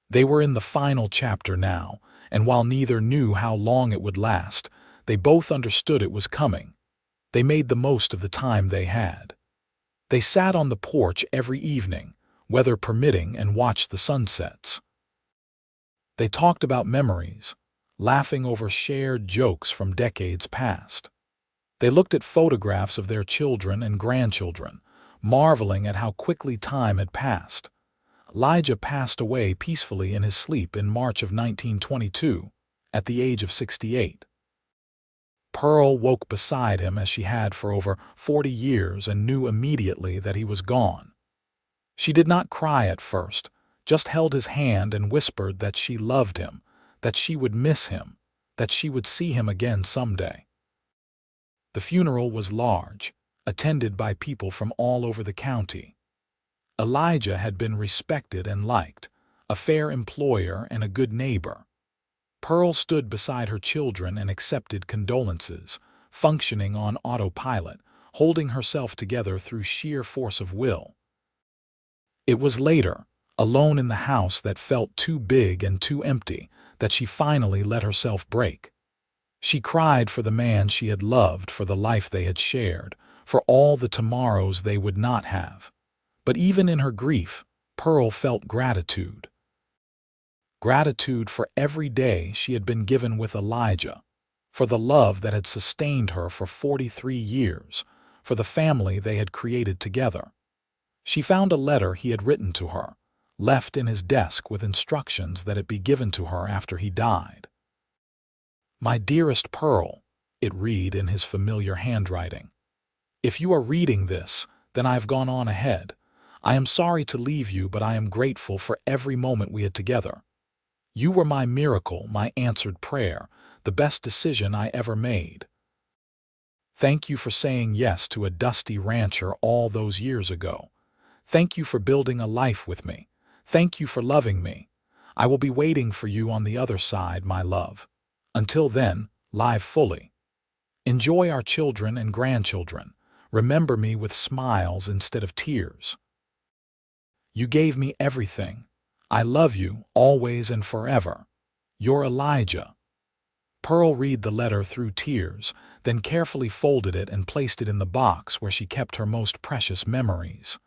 They were in the final chapter now, and while neither knew how long it would last, they both understood it was coming. They made the most of the time they had. They sat on the porch every evening, weather permitting, and watched the sunsets. They talked about memories, laughing over shared jokes from decades past. They looked at photographs of their children and grandchildren, marveling at how quickly time had passed. Elijah passed away peacefully in his sleep in March of 1922, at the age of 68. Pearl woke beside him as she had for over 40 years and knew immediately that he was gone. She did not cry at first, just held his hand and whispered that she loved him, that she would miss him, that she would see him again someday. The funeral was large, attended by people from all over the county. Elijah had been respected and liked, a fair employer and a good neighbor. Pearl stood beside her children and accepted condolences, functioning on autopilot, holding herself together through sheer force of will. It was later, alone in the house that felt too big and too empty, that she finally let herself break. She cried for the man she had loved, for the life they had shared, for all the tomorrows they would not have. But even in her grief, Pearl felt gratitude. Gratitude for every day she had been given with Elijah, for the love that had sustained her for 43 years, for the family they had created together. She found a letter he had written to her, left in his desk with instructions that it be given to her after he died. "My dearest Pearl," it read in his familiar handwriting. "If you are reading this, then I have gone on ahead. I am sorry to leave you, but I am grateful for every moment we had together. You were my miracle, my answered prayer, the best decision I ever made. Thank you for saying yes to a dusty rancher all those years ago. Thank you for building a life with me. Thank you for loving me. I will be waiting for you on the other side, my love. Until then, live fully. Enjoy our children and grandchildren. Remember me with smiles instead of tears. You gave me everything. I love you, always and forever. Your Elijah." Pearl read the letter through tears, then carefully folded it and placed it in the box where she kept her most precious memories.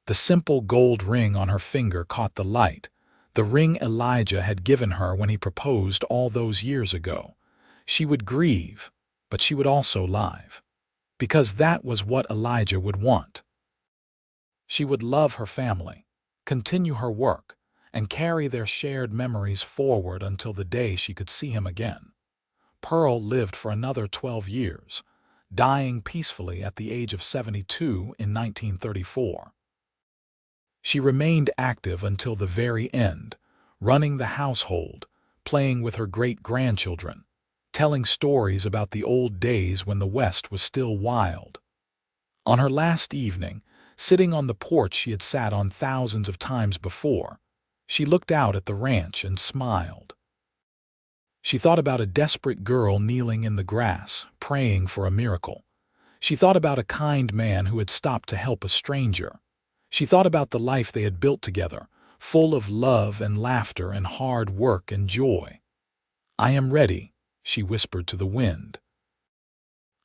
The simple gold ring on her finger caught the light, the ring Elijah had given her when he proposed all those years ago. She would grieve, but she would also live, because that was what Elijah would want. She would love her family, continue her work, and carry their shared memories forward until the day she could see him again. Pearl lived for another 12 years, dying peacefully at the age of 72 in 1934. She remained active until the very end, running the household, playing with her great-grandchildren, telling stories about the old days when the West was still wild. On her last evening, sitting on the porch she had sat on thousands of times before. She looked out at the ranch and smiled. She thought about a desperate girl kneeling in the grass, praying for a miracle. She thought about a kind man who had stopped to help a stranger. She thought about the life they had built together, full of love and laughter and hard work and joy. "I am ready," she whispered to the wind.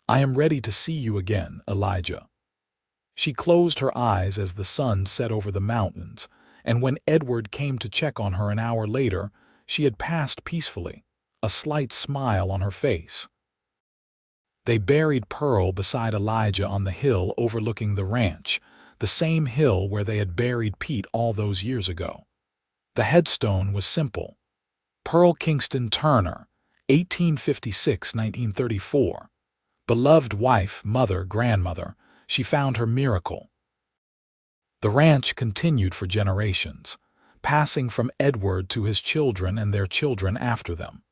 "I am ready to see you again, Elijah." She closed her eyes as the sun set over the mountains, and when Edward came to check on her an hour later, she had passed peacefully, a slight smile on her face. They buried Pearl beside Elijah on the hill overlooking the ranch, the same hill where they had buried Pete all those years ago. The headstone was simple. Pearl Kingston Turner, 1856–1934. Beloved wife, mother, grandmother, she found her miracle. The ranch continued for generations, passing from Edward to his children and their children after them.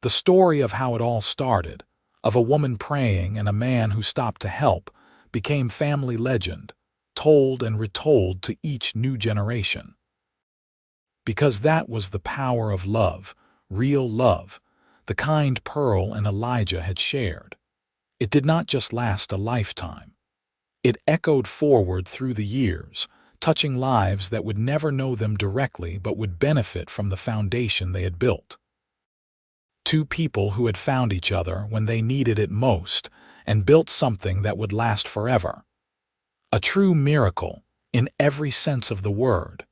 The story of how it all started, of a woman praying and a man who stopped to help, became family legend, told and retold to each new generation. Because that was the power of love, real love, the kind Pearl and Elijah had shared. It did not just last a lifetime. It echoed forward through the years, touching lives that would never know them directly but would benefit from the foundation they had built. Two people who had found each other when they needed it most and built something that would last forever. A true miracle, in every sense of the word.